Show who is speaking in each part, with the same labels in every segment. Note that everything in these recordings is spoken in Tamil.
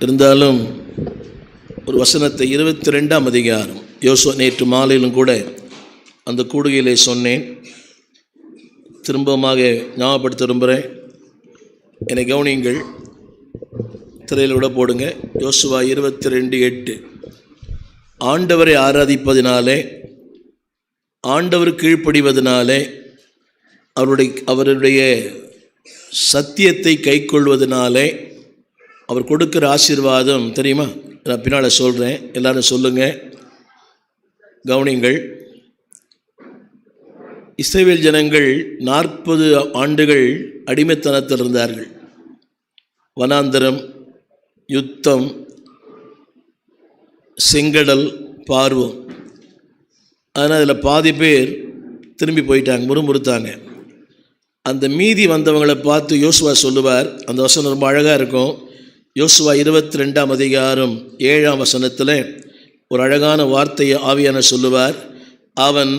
Speaker 1: இருந்தாலும் ஒரு வசனத்தை 22ஆம் அதிகாரம் யோசுவா, நேற்று மாலையிலும் கூட அந்த கூடுகையிலே சொன்னேன், திரும்பமாக ஞாபகப்படுத்த விரும்புகிறேன். என்னை கவனியுங்கள், திரையில் விட போடுங்க. யோசுவா 22:8. ஆண்டவரை ஆராதிப்பதினாலே, ஆண்டவர் கீழ்ப்படிவதனாலே, அவருடைய சத்தியத்தை கைக்கொள்வதனாலே அவர் கொடுக்குற ஆசீர்வாதம் தெரியுமா? நான் பின்னால் சொல்கிறேன், எல்லாரும் சொல்லுங்கள், கவனிங்கள். இஸ்ரவேல் ஜனங்கள் 40 ஆண்டுகள் அடிமைத்தனத்தில் இருந்தார்கள். வனாந்தரம், யுத்தம், செங்கடல், பார்வம். ஆனால் அதில் பாதி பேர் திரும்பி போயிட்டாங்க, முறுமுறுத்தாங்க. அந்த மீதி வந்தவங்களை பார்த்து யோசுவா சொல்லுவார், அந்த வசனம் ரொம்ப அழகாக இருக்கும். யோசுவா 22ஆம் அதிகாரம் 7ஆம் வசனத்தில் ஒரு அழகான வார்த்தையை ஆவியான சொல்லுவார். அவன்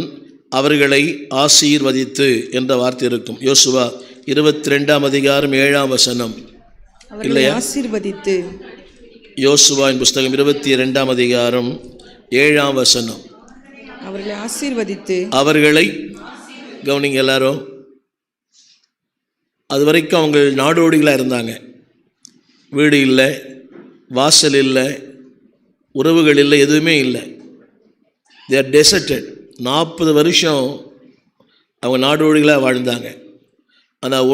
Speaker 1: அவர்களை ஆசீர்வதித்து என்ற வார்த்தை இருக்கும். யோசுவா 22ஆம் அதிகாரம் 7ஆம் வசனம் இல்லையா? ஆசீர்வதித்து. யோசுவாவின் புஸ்தகம் 22ஆம் அதிகாரம் 7ஆம் வசனம். அவர்களை ஆசீர்வதித்து, அவர்களை கவனிங்க எல்லாரும். அது வரைக்கும் அவங்க நாடோடிகளாக இருந்தாங்க. வீடு இல்லை, வாசல் இல்லை, உறவுகள் இல்லை, எதுவுமே இல்லை. They are deserted. 40 வருஷம் அவங்க நாடோடிகளாக வாழ்ந்தாங்க. ஆனால்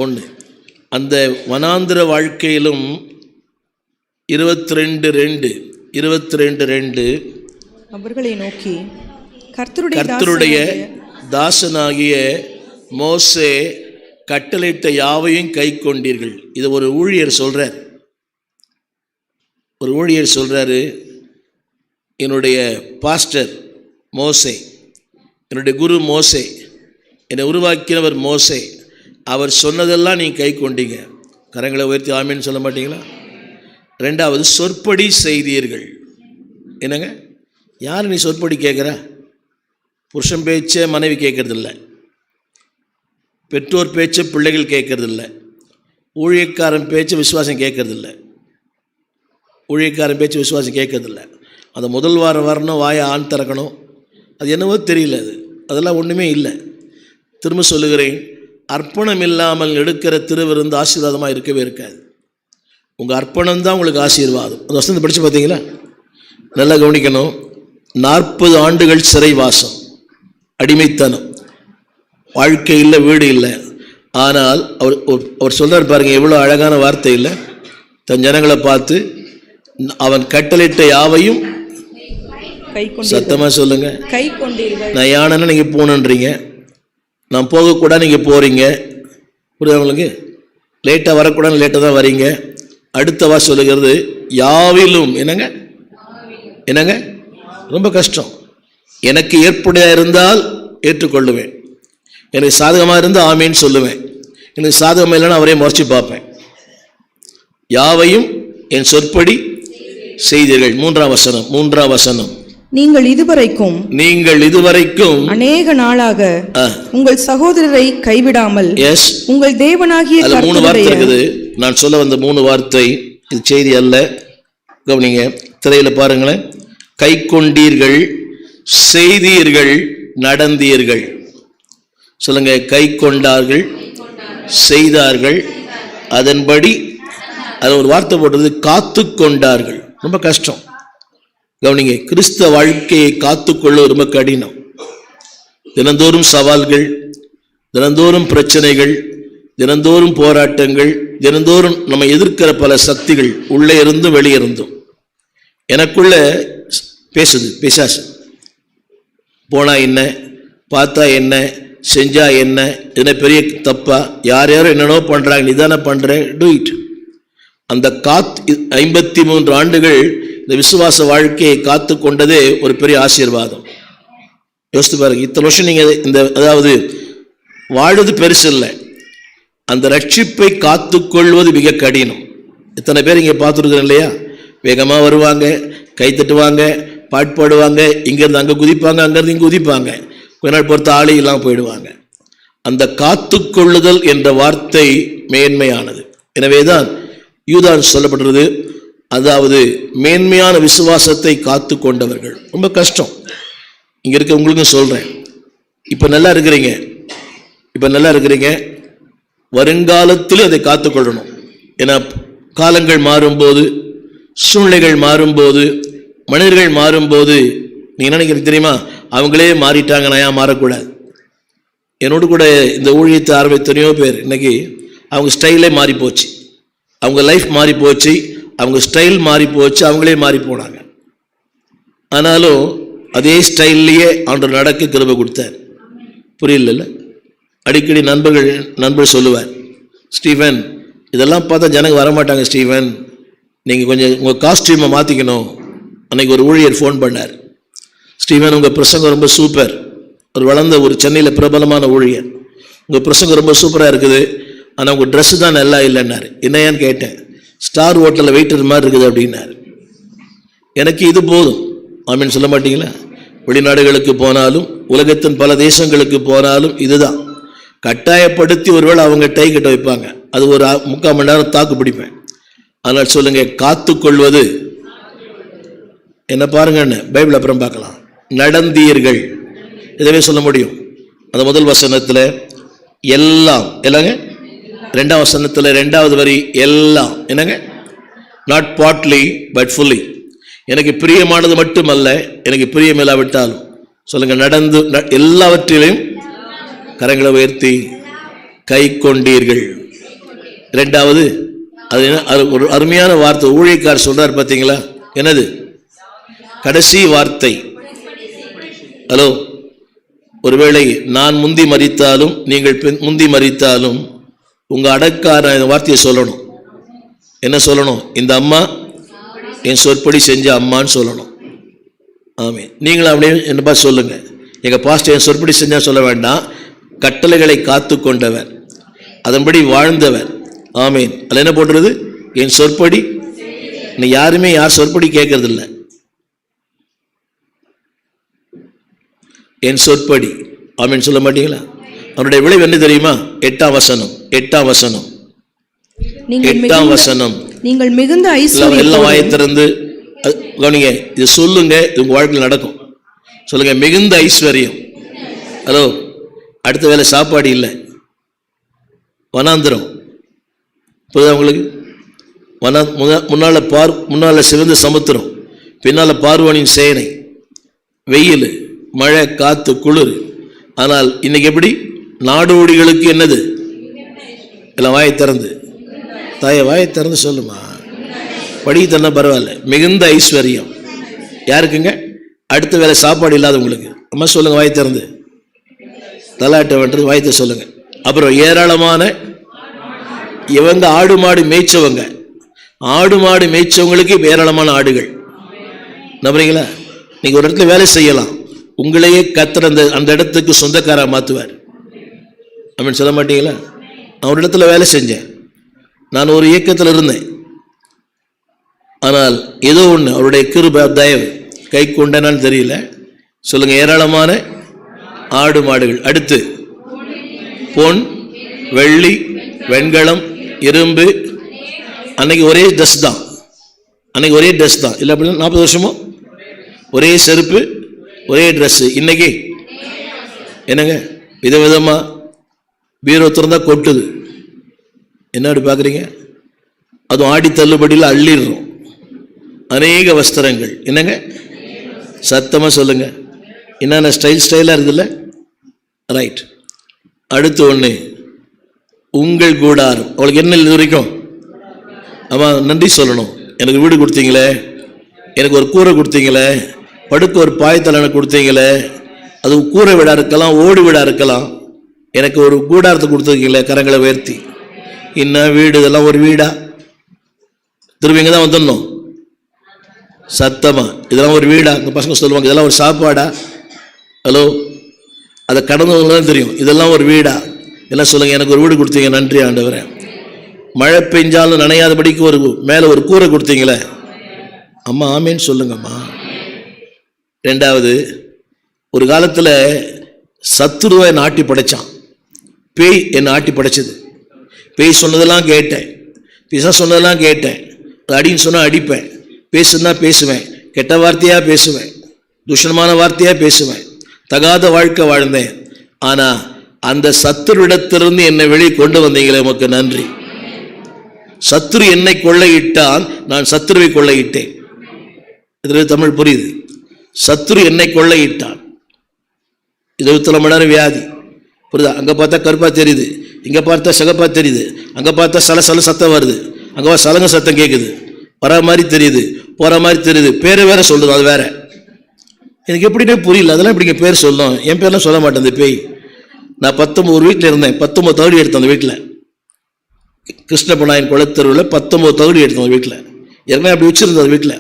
Speaker 1: ஒன்று அந்த வனாந்திர வாழ்க்கையிலும் 22:2
Speaker 2: அவர்களை நோக்கி
Speaker 1: கர்த்தருடைய தாசனாகிய மோசே கட்டளையிட்ட யாவையும் கை கொண்டீர்கள். இது ஒரு ஊழியர் சொல்கிறாரு. என்னுடைய பாஸ்டர் மோசே, என்னுடைய குரு மோசே, என்னை உருவாக்கினவர் மோசே, அவர் சொன்னதெல்லாம் நீங்கள் கை கொண்டீங்க. கரங்களை உயர்த்தி ஆமீன்னு சொல்ல மாட்டீங்களா? 2வது, சொற்படி செய்தீர்கள். என்னங்க, யார் நீ சொற்படி கேட்குற? புருஷன் பேச்சை மனைவி கேட்கறதில்ல, பெற்றோர் பேச்சை பிள்ளைகள் கேட்கறதில்ல, ஊழியக்காரன் பேச்சு விசுவாசம் கேட்கறதில்ல. அந்த முதல் வாரம் வரணும், வாயை ஆண் திறக்கணும், அது என்னவோ தெரியல, அதெல்லாம் ஒன்றுமே இல்லை. திரும்ப சொல்லுகிறேன், அர்ப்பணம் இல்லாமல் எடுக்கிற திருவிருந்து ஆசீர்வாதமாக இருக்கவே இருக்காது. உங்கள் அர்ப்பணம் தான் உங்களுக்கு ஆசீர்வாதம். அந்த வசனத்தை படித்து பார்த்தீங்களா? நல்லா கவனிக்கணும். 40 ஆண்டுகள் சிறைவாசம், அடிமைத்தனம், வாழ்க்கை இல்லை, வீடு இல்லை. ஆனால் அவர் சொல்கிறார் பாருங்க, எவ்வளோ அழகான வார்த்தை இல்லை. தன் ஜனங்களை பார்த்து அவன் கட்டளையிட்ட யாவையும் சத்தமாக சொல்லுங்க,
Speaker 2: கை கொண்டீர்கள்.
Speaker 1: நான் யானைன்னா நீங்கள் போகணுன்றீங்க, நான் போகக்கூடாது நீங்கள் போகிறீங்க. புரியுது உங்களுக்கு? லேட்டாக வரக்கூடாது, லேட்டாக தான் வரீங்க. அடுத்தவா சொல்லுகிறது யாவிலும். என்னங்க ரொம்ப கஷ்டம். எனக்கு ஏற்புடையாக இருந்தால் ஏற்றுக்கொள்ளுவேன், எனக்கு சாதகமாக இருந்தால் ஆமீன்னு சொல்லுவேன், எனக்கு சாதகமாக இல்லைன்னா அவரே முறைச்சி பார்ப்பேன். யாவையும் என் சொற்படி செய்தீர்கள். 3ஆம் வசனம்.
Speaker 2: நீங்கள் இதுவரைக்கும்
Speaker 1: அநேக நாளாக
Speaker 2: உங்கள் சகோதரரை கைவிடாமல் உங்கள் தேவனாகிய கர்த்தருடைய
Speaker 1: 3 வார்த்தை இருக்குது. நான் சொல்ல வந்த 3 வார்த்தை, இது செய்தி அல்ல, கவனிங்க. திரையில் பாருங்களேன். கை கொண்டீர்கள், செய்தீர்கள், நடந்தீர்கள். சொல்லுங்க, கை கொண்டார்கள், செய்தார்கள், அதன்படி. அது ஒரு வார்த்தை போட்டது, காத்து கொண்டார்கள். ரொம்ப கஷ்டம். கவனிங்க, கிறிஸ்தவ வாழ்க்கையை காத்துக்கொள்ள ரொம்ப கடினம். தினந்தோறும் சவால்கள், தினந்தோறும் பிரச்சனைகள், தினந்தோறும் போராட்டங்கள், தினந்தோறும் நம்ம எதிர்க்கிற பல சக்திகள், உள்ளே இருந்தும் வெளியே இருந்தும். எனக்குள்ள பேசுது பிசாசு. போனா என்ன, பார்த்தா என்ன, செஞ்சா என்ன, என்ன பெரிய தப்பா, யாரும் என்னென்னோ பண்றாங்க, நீ தானே பண்ற, டூ இட். அந்த 53 ஆண்டுகள் இந்த விசுவாச வாழ்க்கையை காத்து கொண்டதே ஒரு பெரிய ஆசீர்வாதம். யோசித்து பாருங்க, இத்தனை வருஷம் நீங்கள் அதாவது வாழுது பெருசு இல்லை, அந்த ரட்சிப்பை காத்து கொள்வது மிக கடினம். இத்தனை பேர் இங்கே பார்த்துருக்குறேன் இல்லையா? வேகமாக வருவாங்க, கை தட்டுவாங்க, பாட்டு பாடுவாங்க, இங்கேருந்து அங்கே குதிப்பாங்க, அங்கேருந்து இங்கே குதிப்பாங்க, கொஞ்ச நாள் பொறுத்த ஆளே இல்லாமல் போயிடுவாங்க. அந்த காத்துக்கொள்ளுதல் என்ற வார்த்தை மேன்மையானது. எனவேதான் யூதாஸ் சொல்லப்படுறது, அதாவது மேன்மையான விசுவாசத்தை காத்து கொண்டவர்கள். ரொம்ப கஷ்டம். இங்க இருக்க உங்களுக்கும் சொல்றேன், இப்ப நல்லா இருக்கிறீங்க, வருங்காலத்தில் அதை காத்துக்கொள்ளணும். ஏன்னா காலங்கள் மாறும்போது, சூழ்நிலைகள் மாறும்போது, மனிதர்கள் மாறும்போது நீங்க நினைக்கிறீங்க தெரியுமா, அவங்களே மாறிட்டாங்க, நான் ஏன் மாறக்கூடாது? என்னோடு கூட இந்த ஊழியத்தை ஆரம்பித்தனையோ பேர் இன்னைக்கு அவங்க ஸ்டைலே மாறி போச்சு, அவங்க லைஃப் மாறி போச்சு, அவங்க ஸ்டைல் மாறி போச்சு, அவங்களே மாறி போனாங்க. ஆனாலும் அதே ஸ்டைல்லையே ஆண்டவர் நடக்க கிருபை கொடுத்தார். புரியல? அடிக்கடி நண்பர் சொல்லுவார், ஸ்டீவன் இதெல்லாம் பார்த்தா ஜனங்க வரமாட்டாங்க, ஸ்டீவன் நீங்கள் கொஞ்சம் உங்கள் காஸ்டியூமை மாற்றிக்கணும். அன்றைக்கி ஒரு ஊழியர் ஃபோன் பண்ணார், ஸ்டீவன் உங்கள் பிரசங்கம் ரொம்ப சூப்பர், ஒரு வளர்ந்த ஒரு சென்னையில் பிரபலமான ஊழியர், உங்கள் பிரசங்கம் ரொம்ப சூப்பராக இருக்குது, ஆனால் உங்கள் ட்ரெஸ்ஸு தான் நல்லா இல்லைன்னாரு. என்னையான்னு கேட்டேன். ஸ்டார் ஹோட்டலில் வெயிட்டர் மாதிரி இருக்குது அப்படின்னாரு. எனக்கு இது போதும், ஆமீன் சொல்ல மாட்டீங்களா? வெளிநாடுகளுக்கு போனாலும் உலகத்தின் பல தேசங்களுக்கு போனாலும் இதுதான். கட்டாயப்படுத்தி ஒருவேளை அவங்க டை கட்ட வைப்பாங்க, அது ஒரு 3/4 மணி நேரம் தாக்கு பிடிப்பேன். அதனால் சொல்லுங்க, காத்துக்கொள்வது என்ன பாருங்கன்னு பைபிள் அப்புறம் பார்க்கலாம். நடந்தீர்கள், இதவே சொல்ல முடியும். அந்த முதல் வசனத்தில் எல்லாம் இல்லைங்க, 2ஆம் வசனத்தில் 2வது வரி எல்லாம் என்னங்க, நாட் பார்ட்லி பட் ஃபுல்லி. எனக்கு பிரியமானது மட்டுமல்ல, எனக்கு பிரியமில்லாவிட்டாலும் சொல்லுங்க, நடந்து எல்லாவற்றிலும் கரங்களை உயர்த்தி கை கொண்டீர்கள். 2வது அது என்ன, அது ஒரு அருமையான வார்த்தை ஊழியக்காரர் சொல்றார் பார்த்தீங்களா? என்னது கடைசி வார்த்தை? ஹலோ, ஒருவேளை நான் முந்தி மரித்தாலும் நீங்கள் முந்தி மரித்தாலும் உங்க அடக்கார இந்த வார்த்தையை சொல்லணும். என்ன சொல்லணும்? இந்த அம்மா என் சொற்படி செஞ்ச அம்மான்னு சொல்லணும். ஆமீன். நீங்களும் அப்படியே என்னப்பா சொல்லுங்க, எங்க பாஸ்டர் என் சொற்படி செஞ்சா சொல்ல வேண்டாம், கட்டளைகளை காத்து கொண்டவர், அதன்படி வாழ்ந்தவர். ஆமீன். அதில் என்ன போடுறது? என் சொற்படி. இன்னைக்கு யாருமே யார் சொற்படி கேட்கறது இல்லை. என் சொற்படி. ஆமீன் சொல்ல மாட்டீங்களா? அவருடைய விளைவு என்ன தெரியுமா? 8ஆம் வசனம்
Speaker 2: நீங்கள் மிகுந்த ஐஸ்வர்யம்.
Speaker 1: எல்லாம் வாயை திறந்து கவனிங்க, இது சொல்லுங்க, இது உங்க வாழ்க்கையில் நடக்கும். சொல்லுங்க, மிகுந்த ஐஸ்வர்யம். ஹலோ, அடுத்த வேலை சாப்பாடு இல்லை, வனாந்திரம். புரியுதா உங்களுக்கு? முன்னால சிவந்த சமுத்திரம், பின்னால பார்வனின் சேனை, வெயில், மழை, காத்து, குளிர். ஆனால் இன்னைக்கு எப்படி? நாடோடிகளுக்கு என்னது? எல்லாம் வாயை திறந்து, தாயை வாயை திறந்து சொல்லுமா, படி தன்னா பரவாயில்ல. மிகுந்த ஐஸ்வர்யம் யாருக்குங்க? அடுத்த வேலை சாப்பாடு இல்லாதவங்களுக்கு. அம்மா சொல்லுங்க, வாயை திறந்து, தலாட்ட வேண்டது வாயத்தை சொல்லுங்க. அப்புறம் ஏராளமான, இவங்க ஆடு மாடு மேய்ச்சவங்க, ஆடு மாடு மேய்ச்சவங்களுக்கு ஏராளமான ஆடுகள். நம்புறீங்களா? நீங்க ஒரு இடத்துல வேலை செய்யலாம், உங்களையே கத்தர் அந்த இடத்துக்கு சொந்தக்காரா மாத்துவார். அப்படின்னு சொல்ல மாட்டீங்களா? நான் ஒரு இடத்துல வேலை செஞ்சேன், நான் ஒரு இயக்கத்தில் இருந்தேன். ஆனால் ஏதோ ஒன்று அவருடைய கிருபை தயவு கை கொண்டனான்னு தெரியல. சொல்லுங்க, ஏராளமான ஆடு மாடுகள். அடுத்து பொன், வெள்ளி, வெண்கலம், இரும்பு. அன்னைக்கு ஒரே ட்ரெஸ் தான், இல்லை அப்படின்னா 40 வருஷமோ ஒரே செருப்பு, ஒரே ட்ரெஸ். இன்னைக்கு என்னங்க, விதவிதமா பீரோ திறந்தா கொட்டுது. என்ன அப்படி பார்க்குறீங்க? அதுவும் ஆடி தள்ளுபடியில் அள்ளிடுறோம். அநேக வஸ்திரங்கள். என்னங்க, சத்தமாக சொல்லுங்க, என்னென்ன ஸ்டைலாக இருக்குல்ல? ரைட். அடுத்து ஒன்று, உங்கள் கூடாரம். அவளுக்கு என்ன இது வரைக்கும்? ஆமாம், நன்றி சொல்லணும். எனக்கு வீடு கொடுத்தீங்களே, எனக்கு ஒரு கூரை கொடுத்தீங்களே, படுக்க ஒரு பாய்த்தலனை கொடுத்தீங்களே, அது கூரை வீடாக இருக்கலாம், ஓடு வீடாக இருக்கலாம், எனக்கு ஒரு கூடாரத்தை கொடுத்துருக்கீங்களே, கரங்களை உயர்த்தி. இன்னும் வீடு, இதெல்லாம் ஒரு வீடா? திரும்ப இங்கே தான் வந்துடணும் சத்தமா, இதெல்லாம் ஒரு வீடா? இந்த பசங்க சொல்லுவாங்க, இதெல்லாம் ஒரு சாப்பாடா? ஹலோ, அதை கடந்தவங்க தான் தெரியும், இதெல்லாம் ஒரு வீடா? என்ன சொல்லுங்க, எனக்கு ஒரு வீடு கொடுத்தீங்க, நன்றி ஆண்டவரே. மழை பெஞ்சாலும் நனையாதபடிக்கு ஒரு மேலே ஒரு கூரை கொடுத்தீங்களே, அம்மா ஆமேன்னு சொல்லுங்கம்மா. 2வது, ஒரு காலத்தில் சத்துருவை நாட்டி படைச்சான். பேய் என்னை ஆட்டி படைச்சது. பேய் சொன்னதெல்லாம் கேட்டேன், பிசா சொன்னதெல்லாம் கேட்டேன். அடின்னு சொன்னால் அடிப்பேன், பேசுனா பேசுவேன், கெட்ட வார்த்தையாக பேசுவேன், துஷணமான வார்த்தையாக பேசுவேன், தகாத வாழ்க்கை வாழ்ந்தேன். ஆனால் அந்த சத்துருவிடத்திலிருந்து என்னை வெளியே கொண்டு வந்தீங்களே, உமக்கு நன்றி. சத்துரு என்னை கொள்ளையிட்டான், நான் சத்துருவை கொள்ளையிட்டேன். இதில் தமிழ் புரியுது. சத்துரு என்னை கொள்ளையிட்டான். 24 மணி நேரம் வியாதி, புரியுதா? அங்கே பார்த்தா கருப்பாக தெரியுது, இங்கே பார்த்தா சிகப்பாக தெரியுது, அங்கே பார்த்தா சல சத்தம் வருது, அங்கே சலங்க சத்தம் கேட்குது, வர மாதிரி தெரியுது, போகிற மாதிரி தெரியுது, பேரை வேற சொல்லுது. அது வேற எனக்கு எப்படின்னே புரியல. அதெல்லாம் இப்படிங்க பேர் சொல்லும், என் பேர்லாம் சொல்ல மாட்டேன். அந்த பேய் நான் 19 வீட்டில் இருந்தேன், 19 தகுதி எடுத்தேன் அந்த வீட்டில். கிருஷ்ணபநாயன் குளத்தெருவில் 19 தகுதி எடுத்தோம் அந்த வீட்டில். ஏற்கனவே அப்படி வச்சுருந்தோம் அந்த வீட்டில்.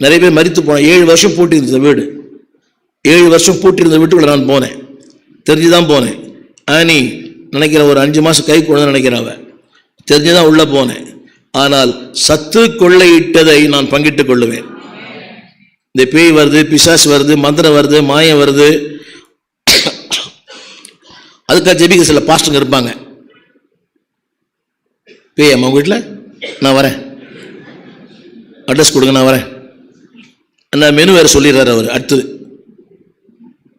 Speaker 1: நிறைய பேர் மரித்து போனேன். 7 வருஷம் பூட்டி இருந்த வீடு, 7 வருஷம் பூட்டி இருந்த வீட்டுக்குள்ள நான் போனேன், தெரிஞ்சுதான் போனேன். ஆனி நினைக்கிற ஒரு 5 மாதம் கை கொண்டு நினைக்கிறவ, தெரிஞ்சுதான் உள்ளே போனேன். ஆனால் சத்து கொள்ளையிட்டதை நான் பங்கிட்டுக் கொள்ளுவேன். இந்த பேய் வருது, பிசாசு வருது, மந்திரம் வருது, மாயம் வருது, அதுக்காக ஜெபிக்க சில பாஸ்டங்க இருப்பாங்க. பேய் அம்மா உங்கள் வீட்டில் நான் வரேன், அட்ரஸ் கொடுங்க, நான் வரேன். நான் மெனு வேறு சொல்லிடுறாரு அவர். அடுத்தது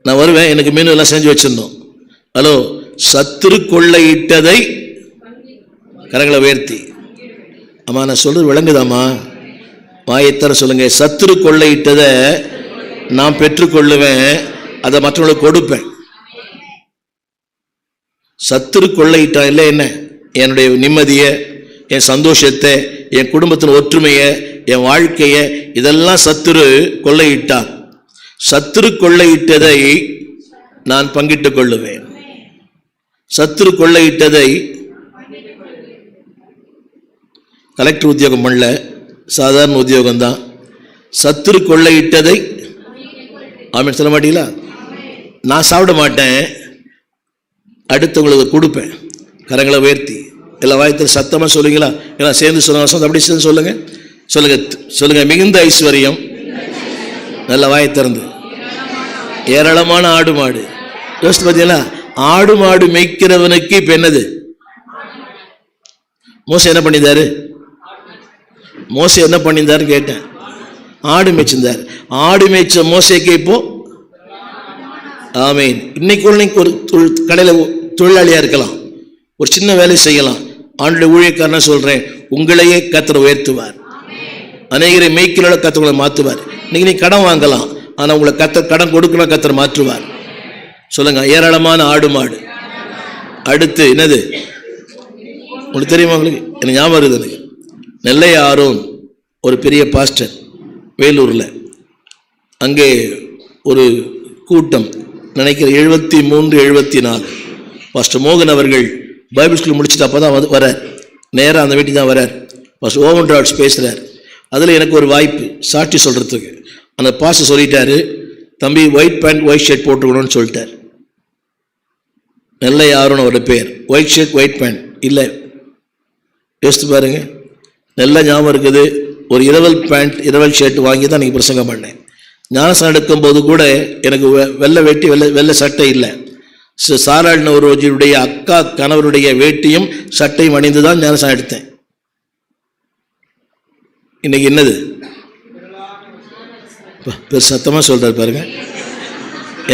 Speaker 1: நான் வருவேன், எனக்கு மெனு எல்லாம் செஞ்சு வச்சிருந்தோம். ஹலோ, சத்துரு கொள்ளையிட்டதை கரங்களை உயர்த்தி, ஆமாம் நான் சொல்றது விளங்குதாம்மா? வாயத்தர சொல்லுங்க. சத்துரு கொள்ளையிட்டதை நான் பெற்றுக்கொள்ளுவேன், அதை மற்றவங்களுக்கு கொடுப்பேன். சத்துரு கொள்ளையிட்டான் இல்லை என்ன? என்னுடைய நிம்மதியை, என் சந்தோஷத்தை, என் குடும்பத்தின் ஒற்றுமையை, என் வாழ்க்கையை, இதெல்லாம் சத்துரு கொள்ளையிட்டான். சத்துரு கொள்ளையிட்டதை நான் பங்கிட்டுக் கொள்ளுவேன். சத்துரு கொள்ளையிட்டதை கலெக்டர் உத்தியோகம் பண்ணல, சாதாரண உத்தியோகம்தான். சத்துரு கொள்ளையிட்டதை ஆமென் சொல்ல மாட்டீங்களா? நான் சாப்பிட மாட்டேன், அடுத்தவங்களுக்கு கொடுப்பேன். கரங்களை உயர்த்தி எல்லா வாயத்தில் சத்தமாக சொல்லுங்களா? எல்லாம் சேர்ந்து சொல்லுங்க, அப்படி சேர்ந்து சொல்லுங்க. சொல்லுங்க சொல்லுங்க. மிகுந்த ஐஸ்வர்யம், நல்ல வாயை திறந்து, ஏராளமான ஆடு மாடு. யோசித்து பார்த்தீங்களா? ஆடு மாடு மேய்க்கிறவனுக்கு இப்போ என்னது? மோசே என்ன பண்ணியிருந்தாரு? மோசே என்ன பண்ணியிருந்தாரு கேட்டேன். ஆடு மேய்ச்சிருந்தார். ஆடு மேய்ச்ச மோசேக்கு இப்போ ஆமீன். இன்னைக்கு ஒரு கடையில் தொழிலாளியாக இருக்கலாம், ஒரு சின்ன வேலை செய்யலாம். ஆண்டுடைய ஊழியக்காரனா சொல்கிறேன், உங்களையே கர்த்தர் உயர்த்துவார். அநேகரை மேய்க்கிறோட கர்த்தர் மாற்றுவார். இன்னைக்கு நீ கடன் வாங்கலாம், ஆனால் உங்களை கடன் கொடுக்கணும், கர்த்தர் மாற்றுவார். சொல்லுங்க, ஏராளமான ஆடு மாடு. அடுத்து என்னது உங்களுக்கு தெரியுமா? உங்களுக்கு எனக்கு ஞாபகம் இருக்குது. எனக்கு நெல்லை ஆரோன் ஒரு பெரிய பாஸ்டர் வேலூரில், அங்கே ஒரு கூட்டம் நினைக்கிற 73 74 பாஸ்டர் மோகன் அவர்கள் பைபிள் ஸ்கூல் முடிச்சுட்டு அப்போ தான் வரார். நேராக அந்த வீட்டுக்கு தான் வரார். பாஸ்டர் ஓவன் ராட்ஸ் பேசுகிறார். அதில் எனக்கு ஒரு வாய்ப்பு சாட்சி சொல்கிறதுக்கு. அந்த பாஸ்டர் சொல்லிட்டாரு, தம்பி ஒயிட் பேண்ட் ஒயிட் ஷர்ட் போட்டுக்கணும்னு சொல்லிட்டார். நெல்லை ஆரோன் அவரோட பேர். ஒயிட் ஷர்ட் ஒயிட் பேண்ட் இல்லை, யோசித்து பாருங்க. நல்லா ஞாபகம் இருக்குது. ஒரு இரவல் பேண்ட் இரவல் ஷர்ட் வாங்கி தான் நீங்கள் பிரசங்கம் பண்ணேன். ஞானசானம் எடுக்கும்போது கூட எனக்கு வெள்ளை வேட்டி வெள்ளை சட்டை இல்லை. சாராள் நவரோஜியுடைய அக்கா கணவருடைய வேட்டியும் சட்டையும் அணிந்து தான் ஞானசானம் எடுத்தேன். இன்னைக்கு என்னது? சத்தமாக சொல்கிறார் பாருங்க.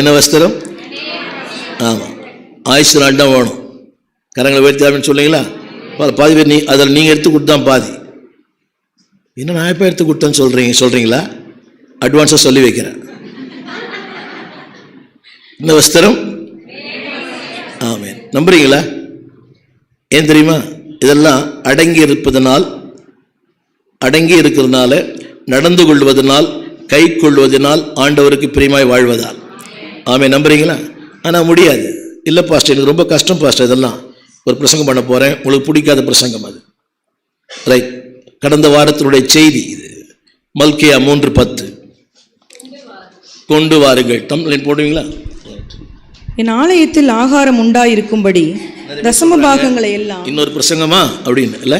Speaker 1: என்ன வஸ்திரம்? ஆமாம், ஆயுசு நாள் தான் வேணும். கரங்களை உயர்த்தி சொல்லுங்களா? பாதி பேர் அதில் நீங்கள் எடுத்து கொடுத்தான் பாதி. என்ன நான் எப்போ எடுத்து கொடுத்தேன்னு சொல்கிறீங்களா? அட்வான்ஸாக சொல்லி வைக்கிறேன். இந்த வஸ்திரம் ஆமென். நம்புறீங்களா? ஏன் தெரியுமா? இதெல்லாம் அடங்கி இருக்கிறதுனால, நடந்து கொள்வதனால், கை கொள்வதனால், ஆண்டவருக்கு பிரியமாய் வாழ்வதால். ஆமென். நம்புறீங்களா? ஆனால் முடியாது. இல்லை பாஸ்டர், எனக்கு ரொம்ப கஷ்டம் பாஸ்டர், இதெல்லாம் ஒரு பிரசங்கம் பண்ண போகிறேன், உங்களுக்கு பிடிக்காத பிரசங்கம் அது. ரைட். கடந்த வாரத்தினுடைய செய்தி இது. மல்கியா 3:10 கொண்டு வாருங்கள். தமிழ் போடுவீங்களா?
Speaker 2: என் ஆலயத்தில் ஆகாரம் உண்டாயிருக்கும்படி தசம பாகங்களை எல்லாம்.
Speaker 1: இன்னொரு பிரசங்கமா அப்படின்னு இல்லை?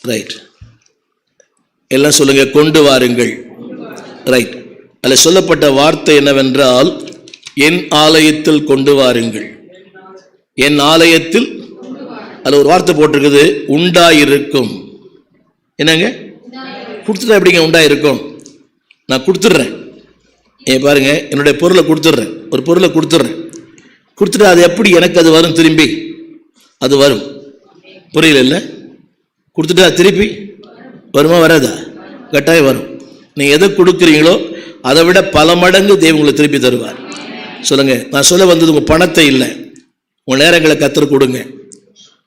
Speaker 1: ரைட். எல்லாம் சொல்லுங்க, கொண்டு வாருங்கள். ரைட். அதில் சொல்லப்பட்ட வார்த்தை என்னவென்றால், என் ஆலயத்தில் கொண்டு வாருங்கள். என் ஆலயத்தில் அதில் ஒரு வார்த்தை போட்டிருக்குது, உண்டாயிருக்கும். என்னங்க கொடுத்துட்டா எப்படிங்க உண்டாயிருக்கும்? நான் கொடுத்துட்றேன். பாருங்க, என்னுடைய பொருளை கொடுத்துட்றேன், ஒரு பொருளை கொடுத்துட்டு அது எப்படி எனக்கு அது வரும்? திரும்பி அது வரும். புரியல இல்லை? கொடுத்துட்டா திருப்பி வருமா வராதா? கட்டாயம் வரும். நீங்கள் எதை கொடுக்குறீங்களோ அதை விட பல மடங்கு தெய்வம் உங்களை திருப்பி தருவார். சொல்லுங்க, நான் சொல்ல வந்தது உங்கள் பணத்தை இல்லை, உங்கள் நேரங்களை கற்றுக் கொடுங்க,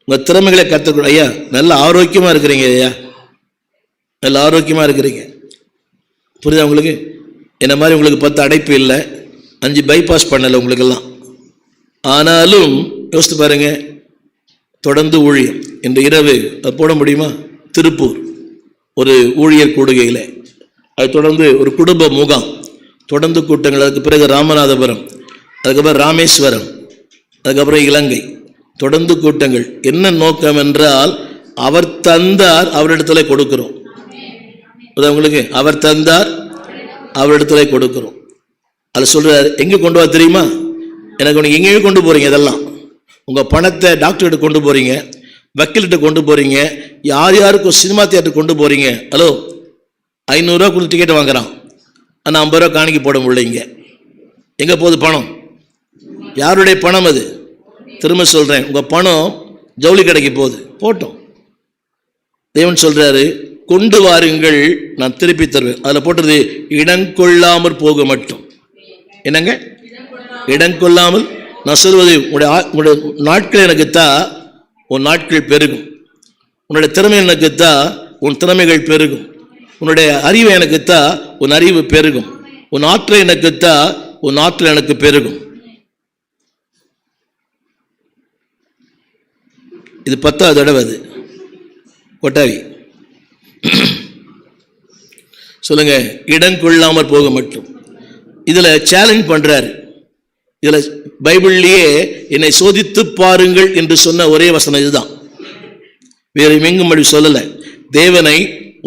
Speaker 1: உங்கள் திறமைகளை கற்றுக் கொடு. ஐயா நல்ல ஆரோக்கியமாக இருக்கிறீங்க, ஐயா நல்ல ஆரோக்கியமாக இருக்கிறீங்க. புரியுதா உங்களுக்கு? என்ன மாதிரி உங்களுக்கு 10 அடைப்பு இல்லை, 5 பைபாஸ் பண்ணலை உங்களுக்கெல்லாம். ஆனாலும் யோசித்து பாருங்க, தொடர்ந்து ஊழியம். இன்று இரவு அது போட முடியுமா? திருப்பூர் ஒரு ஊழியர் கூடுகையில், அது தொடர்ந்து ஒரு குடும்ப முகாம், தொடர்ந்து கூட்டங்கள். அதுக்கு பிறகு ராமநாதபுரம், அதுக்கப்புறம் ராமேஸ்வரம், அதுக்கப்புறம் இலங்கை, தொடர்ந்து கூட்டங்கள். என்ன நோக்கம் என்றால், அவர் தந்தார், அவரிடத்துல கொடுக்கிறோம். உங்களுக்கு அவர் தந்தார், அவரிடத்துல கொடுக்கிறோம். அது சொல்றாரு, எங்கே கொண்டு வா தெரியுமா? எனக்கு உனக்கு எங்கேயும் கொண்டு போறீங்க, இதெல்லாம் உங்கள் பணத்தை டாக்டர்கிட்ட கொண்டு போறீங்க, வக்கீல்கிட்ட கொண்டு போறீங்க, யார் யாருக்கும் சினிமா தியேட்டர் கொண்டு போறீங்க. ஹலோ, 500 ரூபா கொடுத்து டிக்கெட் வாங்குறான், ஆனால் 50 ரூபா காணிக்கை போட முடியல. எங்கே போகுது பணம்? யாருடைய பணம் அது? திரும்ப சொல்கிறேன், உங்கள் பணம் ஜவுளி கடைக்கு போகுது. போட்டோம். தேவன் சொல்கிறாரு, கொண்டு வாருங்கள், நான் திருப்பி தருவேன். அதில் போட்டது இடங்கொள்ளாமல் போக மட்டும். என்னங்க இடங்கொள்ளாமல்? நான் சொல்வது, உங்களுடைய நாட்கள் எனக்கு தான், உன் நாட்கள் பெருகும். உன்னுடைய திறமை எனக்கு தான், உன் திறமைகள் பெருகும். உன்னுடைய அறிவு எனக்கு தான், உன் அறிவு பெருகும். உன் ஆற்றல் எனக்கு தான், உன் ஆற்றல் எனக்கு பெருகும். இது 10வது தடவை. அது கொட்டாவி. சொல்லுங்க, இடம் கொள்ளாமல் போக மட்டும். இதுல சேலஞ்ச் பண்றாரு. இதுல பைபிள்லயே என்னை சோதித்து பாருங்கள் என்று சொன்ன ஒரே வசனம் இதுதான். வேறு எங்கும் அப்படி சொல்லல. தேவனை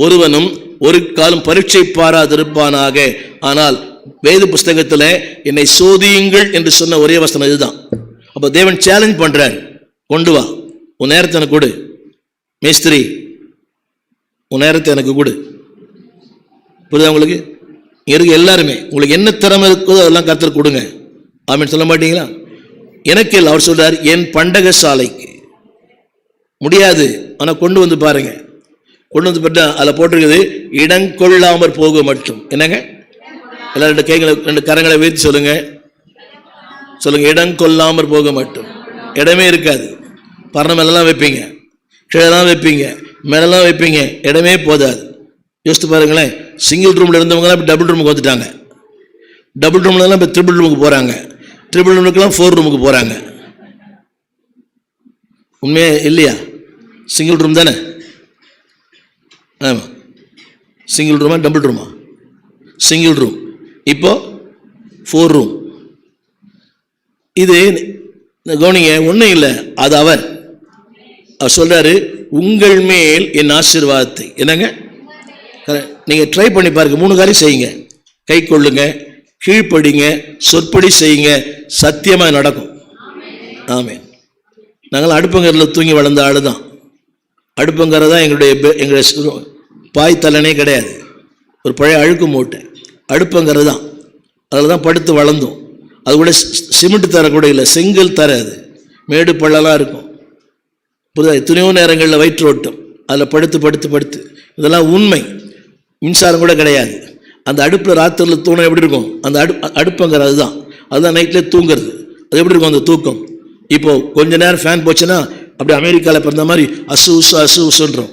Speaker 1: ஒருவனும் ஒரு காலம் பரீட்சை பாராதிருப்பானாக. ஆனால் வேத புஸ்தகத்துல என்னை சோதியுங்கள் என்று சொன்ன ஒரே வசனம் இதுதான். அப்ப தேவன் சேலஞ்ச் பண்றாரு, கொண்டு வா, உன் நேரத்தை எனக்கு கொடு. மேஸ்திரி, உன் நேரத்தை எனக்கு கொடு. புரியுதா உங்களுக்கு? இருக்கு எல்லாருமே உங்களுக்கு என்ன திறமை இருக்கோ அதெல்லாம் கர்த்தர் கொடுங்க. ஆமென் சொல்ல மாட்டீங்களா? எனக்கு இல்லை, அவர் சொல்றார், என் பண்டக சாலைக்கு. முடியாது, ஆனால் கொண்டு வந்து பாருங்க. கொண்டு வந்து பார்த்தா அதில் போட்டிருக்குது, இடங்கொள்ளாமற் போக மட்டும். என்னங்க எல்லாம் 2 கைகளை 2 கரங்களை வைத்து சொல்லுங்க. சொல்லுங்க, இடங்கொள்ளாமற் போக மட்டும். இடமே இருக்காது. பரண மேலெல்லாம் வைப்பீங்க, கீழெல்லாம் வைப்பீங்க, மேலெல்லாம் வைப்பீங்க, இடமே போதாது. யோசித்து பாருங்களேன், சிங்கிள் ரூமில் இருந்தவங்கலாம் இப்போ டபுள் ரூமுக்கு வந்துட்டாங்க. டபுள் ரூம்லாம் இப்போ ட்ரிபிள் ரூமுக்கு போகிறாங்க. ட்ரிபிள் ரூமுக்கெல்லாம் 4 ரூமுக்கு போகிறாங்க. உண்மையே இல்லையா? சிங்கிள் ரூம் தானே? ஆமாம். சிங்கிள் ரூமா டபுள் ரூமா? Single room. இப்போ 4 ரூம். இது கவனிங்க, ஒன்றும் இல்லை, அது அவர் சொல்றாரு, உங்கள் மேல் என் ஆசீர்வாதத்தை. என்னங்க நீங்கள் ட்ரை பண்ணி பாருங்க. 3 காரியம் செய்யுங்க. கை கொள்ளுங்க, கீழ்ப்படிங்க, சொற்படி செய்யுங்க, சத்தியமாக நடக்கும். ஆமென். நாங்கள் அடுப்பங்கரில் தூங்கி வளர்ந்த ஆள் தான். அடுப்பங்கரை தான் எங்களுடைய பாய் தலனே கிடையாது. ஒரு பழைய அழுக்கு மூட்டை அடுப்பங்கரை தான். அதில் தான் படுத்து வளர்ந்தோம். அது கூட சிமெண்ட் தர கூட இல்லை, செங்கல் தர. அது மேடு பள்ளலாம் இருக்கும். புரியுதா? எத்தனையோ நேரங்களில் வயிற்று ஓட்டம், அதில் படுத்து படுத்து படுத்து. இதெல்லாம் உண்மை. மின்சாரம் கூட கிடையாது. அந்த அடுப்பில் ராத்திரியில் தூணம் எப்படி இருக்கும்? அந்த அடுப்பங்கிற அதுதான் நைட்டில் தூங்குறது. அது எப்படி இருக்கும் அந்த தூக்கம்? இப்போ கொஞ்ச நேரம் ஃபேன் போச்சுன்னா அப்படி அமெரிக்காவில் பிறந்த மாதிரி அசு உசு அசு உசுன்றோம்.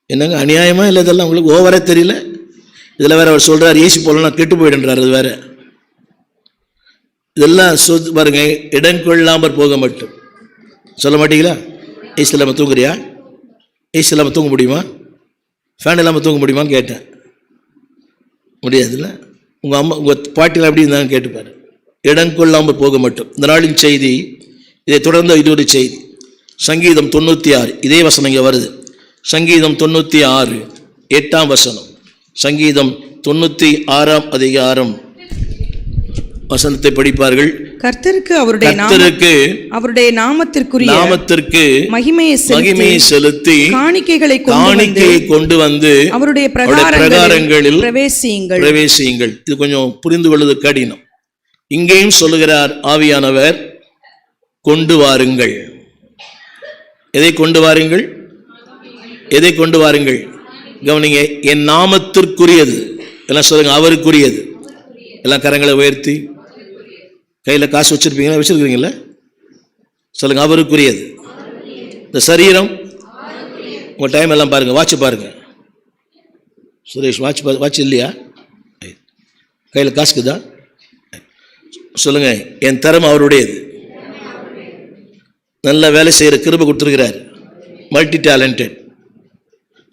Speaker 1: என்னங்க அநியாயமா இல்லை? இதெல்லாம் உங்களுக்கு ஓவரே தெரியல? இதில் வேற அவர் சொல்கிறார், ஏசி போலலாம் கெட்டு போயிடுன்றார். அது வேற. இதெல்லாம் சொத்து பாருங்க, இடம் கொள்ளாமற் போக மட்டும். சொல்ல மாட்டீங்களா? ஏசி இல்லாமல் தூங்குறியா? ஏசி இல்லாமல் தூங்க முடியுமா? ஃபேன் இல்லாமல் தூங்க முடியுமான்னு கேட்டேன். முடியாதுல்ல? உங்கள் அம்மா உங்கள் பாட்டியில் அப்படி இருந்தாங்க, கேட்டுப்பாரு. இடம் கொள்ளாமல் போக மட்டும். இந்த நாளின் செய்தி. இதை தொடர்ந்து இது ஒரு செய்தி. சங்கீதம் 96 இதே வசனம் இங்கே வருது. சங்கீதம் 96 8ஆம் வசனம். சங்கீதம் 96ஆம் அதிகாரம் வசனத்தை படிப்பார்கள்.
Speaker 2: கர்த்தருக்கு அவருடைய நாமத்திற்கு மகிமையை
Speaker 1: செலுத்தி
Speaker 2: காணிக்கைகளை
Speaker 1: கொண்டு வந்து
Speaker 2: அவருடைய
Speaker 1: பிரகாரங்களில்
Speaker 2: பிரவேசியுங்கள்.
Speaker 1: இது கொஞ்சம் புரிந்து கொள்வது கடினம். இங்கேயும் சொல்லுகிறார் ஆவியானவர், கொண்டு வாருங்கள். எதை கொண்டு வாருங்கள்? எதை கொண்டு வாருங்கள்? கவனிங்க, என் நாமத்திற்குரியது எல்லாம் சொல்லுங்க, அவருக்குரியது. எல்லாம் கரங்களை உயர்த்தி, கையில் காசு வச்சிருப்பீங்களா? வச்சிருக்கீங்களா? சொல்லுங்க, அவருக்குரியது. இந்த சரீரம், உங்க டைம் எல்லாம் பாருங்க, வாட்ச் பாருங்க. சுரேஷ், வாட்ச் இல்லையா? கையில் காசுக்குதா? சொல்லுங்க, என் திறமை அவருடையது. நல்ல வேலை செய்கிற கிருபை கொடுத்துருக்கிறார், மல்டி டேலண்டட்.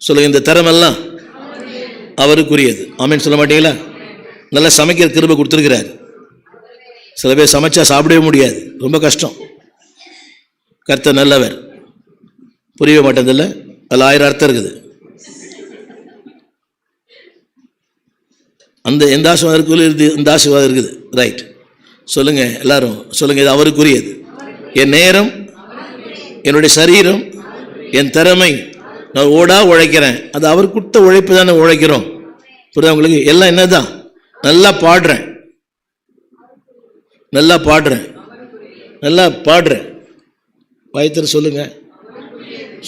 Speaker 1: சொல்லுங்க, இந்த திறமெல்லாம் அவருக்குரியது. ஆமேன்னு சொல்ல மாட்டீங்களா? நல்லா சமைக்கிற கிருபை கொடுத்துருக்கிறார். சில பேர் சமைச்சா சாப்பிடவே முடியாது, ரொம்ப கஷ்டம். கர்த்தர் நல்லவர், புரியவே மாட்டேதில்ல. அதில் 1000 அர்த்தம் இருக்குது. அந்த எந்த ஆசீர்வாதம் இருக்குது, இந்த ஆசீர்வாதம் இருக்குது. ரைட், சொல்லுங்க எல்லாரும், சொல்லுங்க, இது அவருக்குரியது. என் நேரம், என்னுடைய சரீரம், என் திறமை, நான் ஓடா உழைக்கிறேன், அது அவர் கொடுத்த உழைப்பு தானே உழைக்கிறோம். புரியுதா உங்களுக்கு? எல்லாம் என்னதான், நல்லா பாடுறேன், நல்லா பாடுறேன். வாய்த்தர சொல்லுங்க,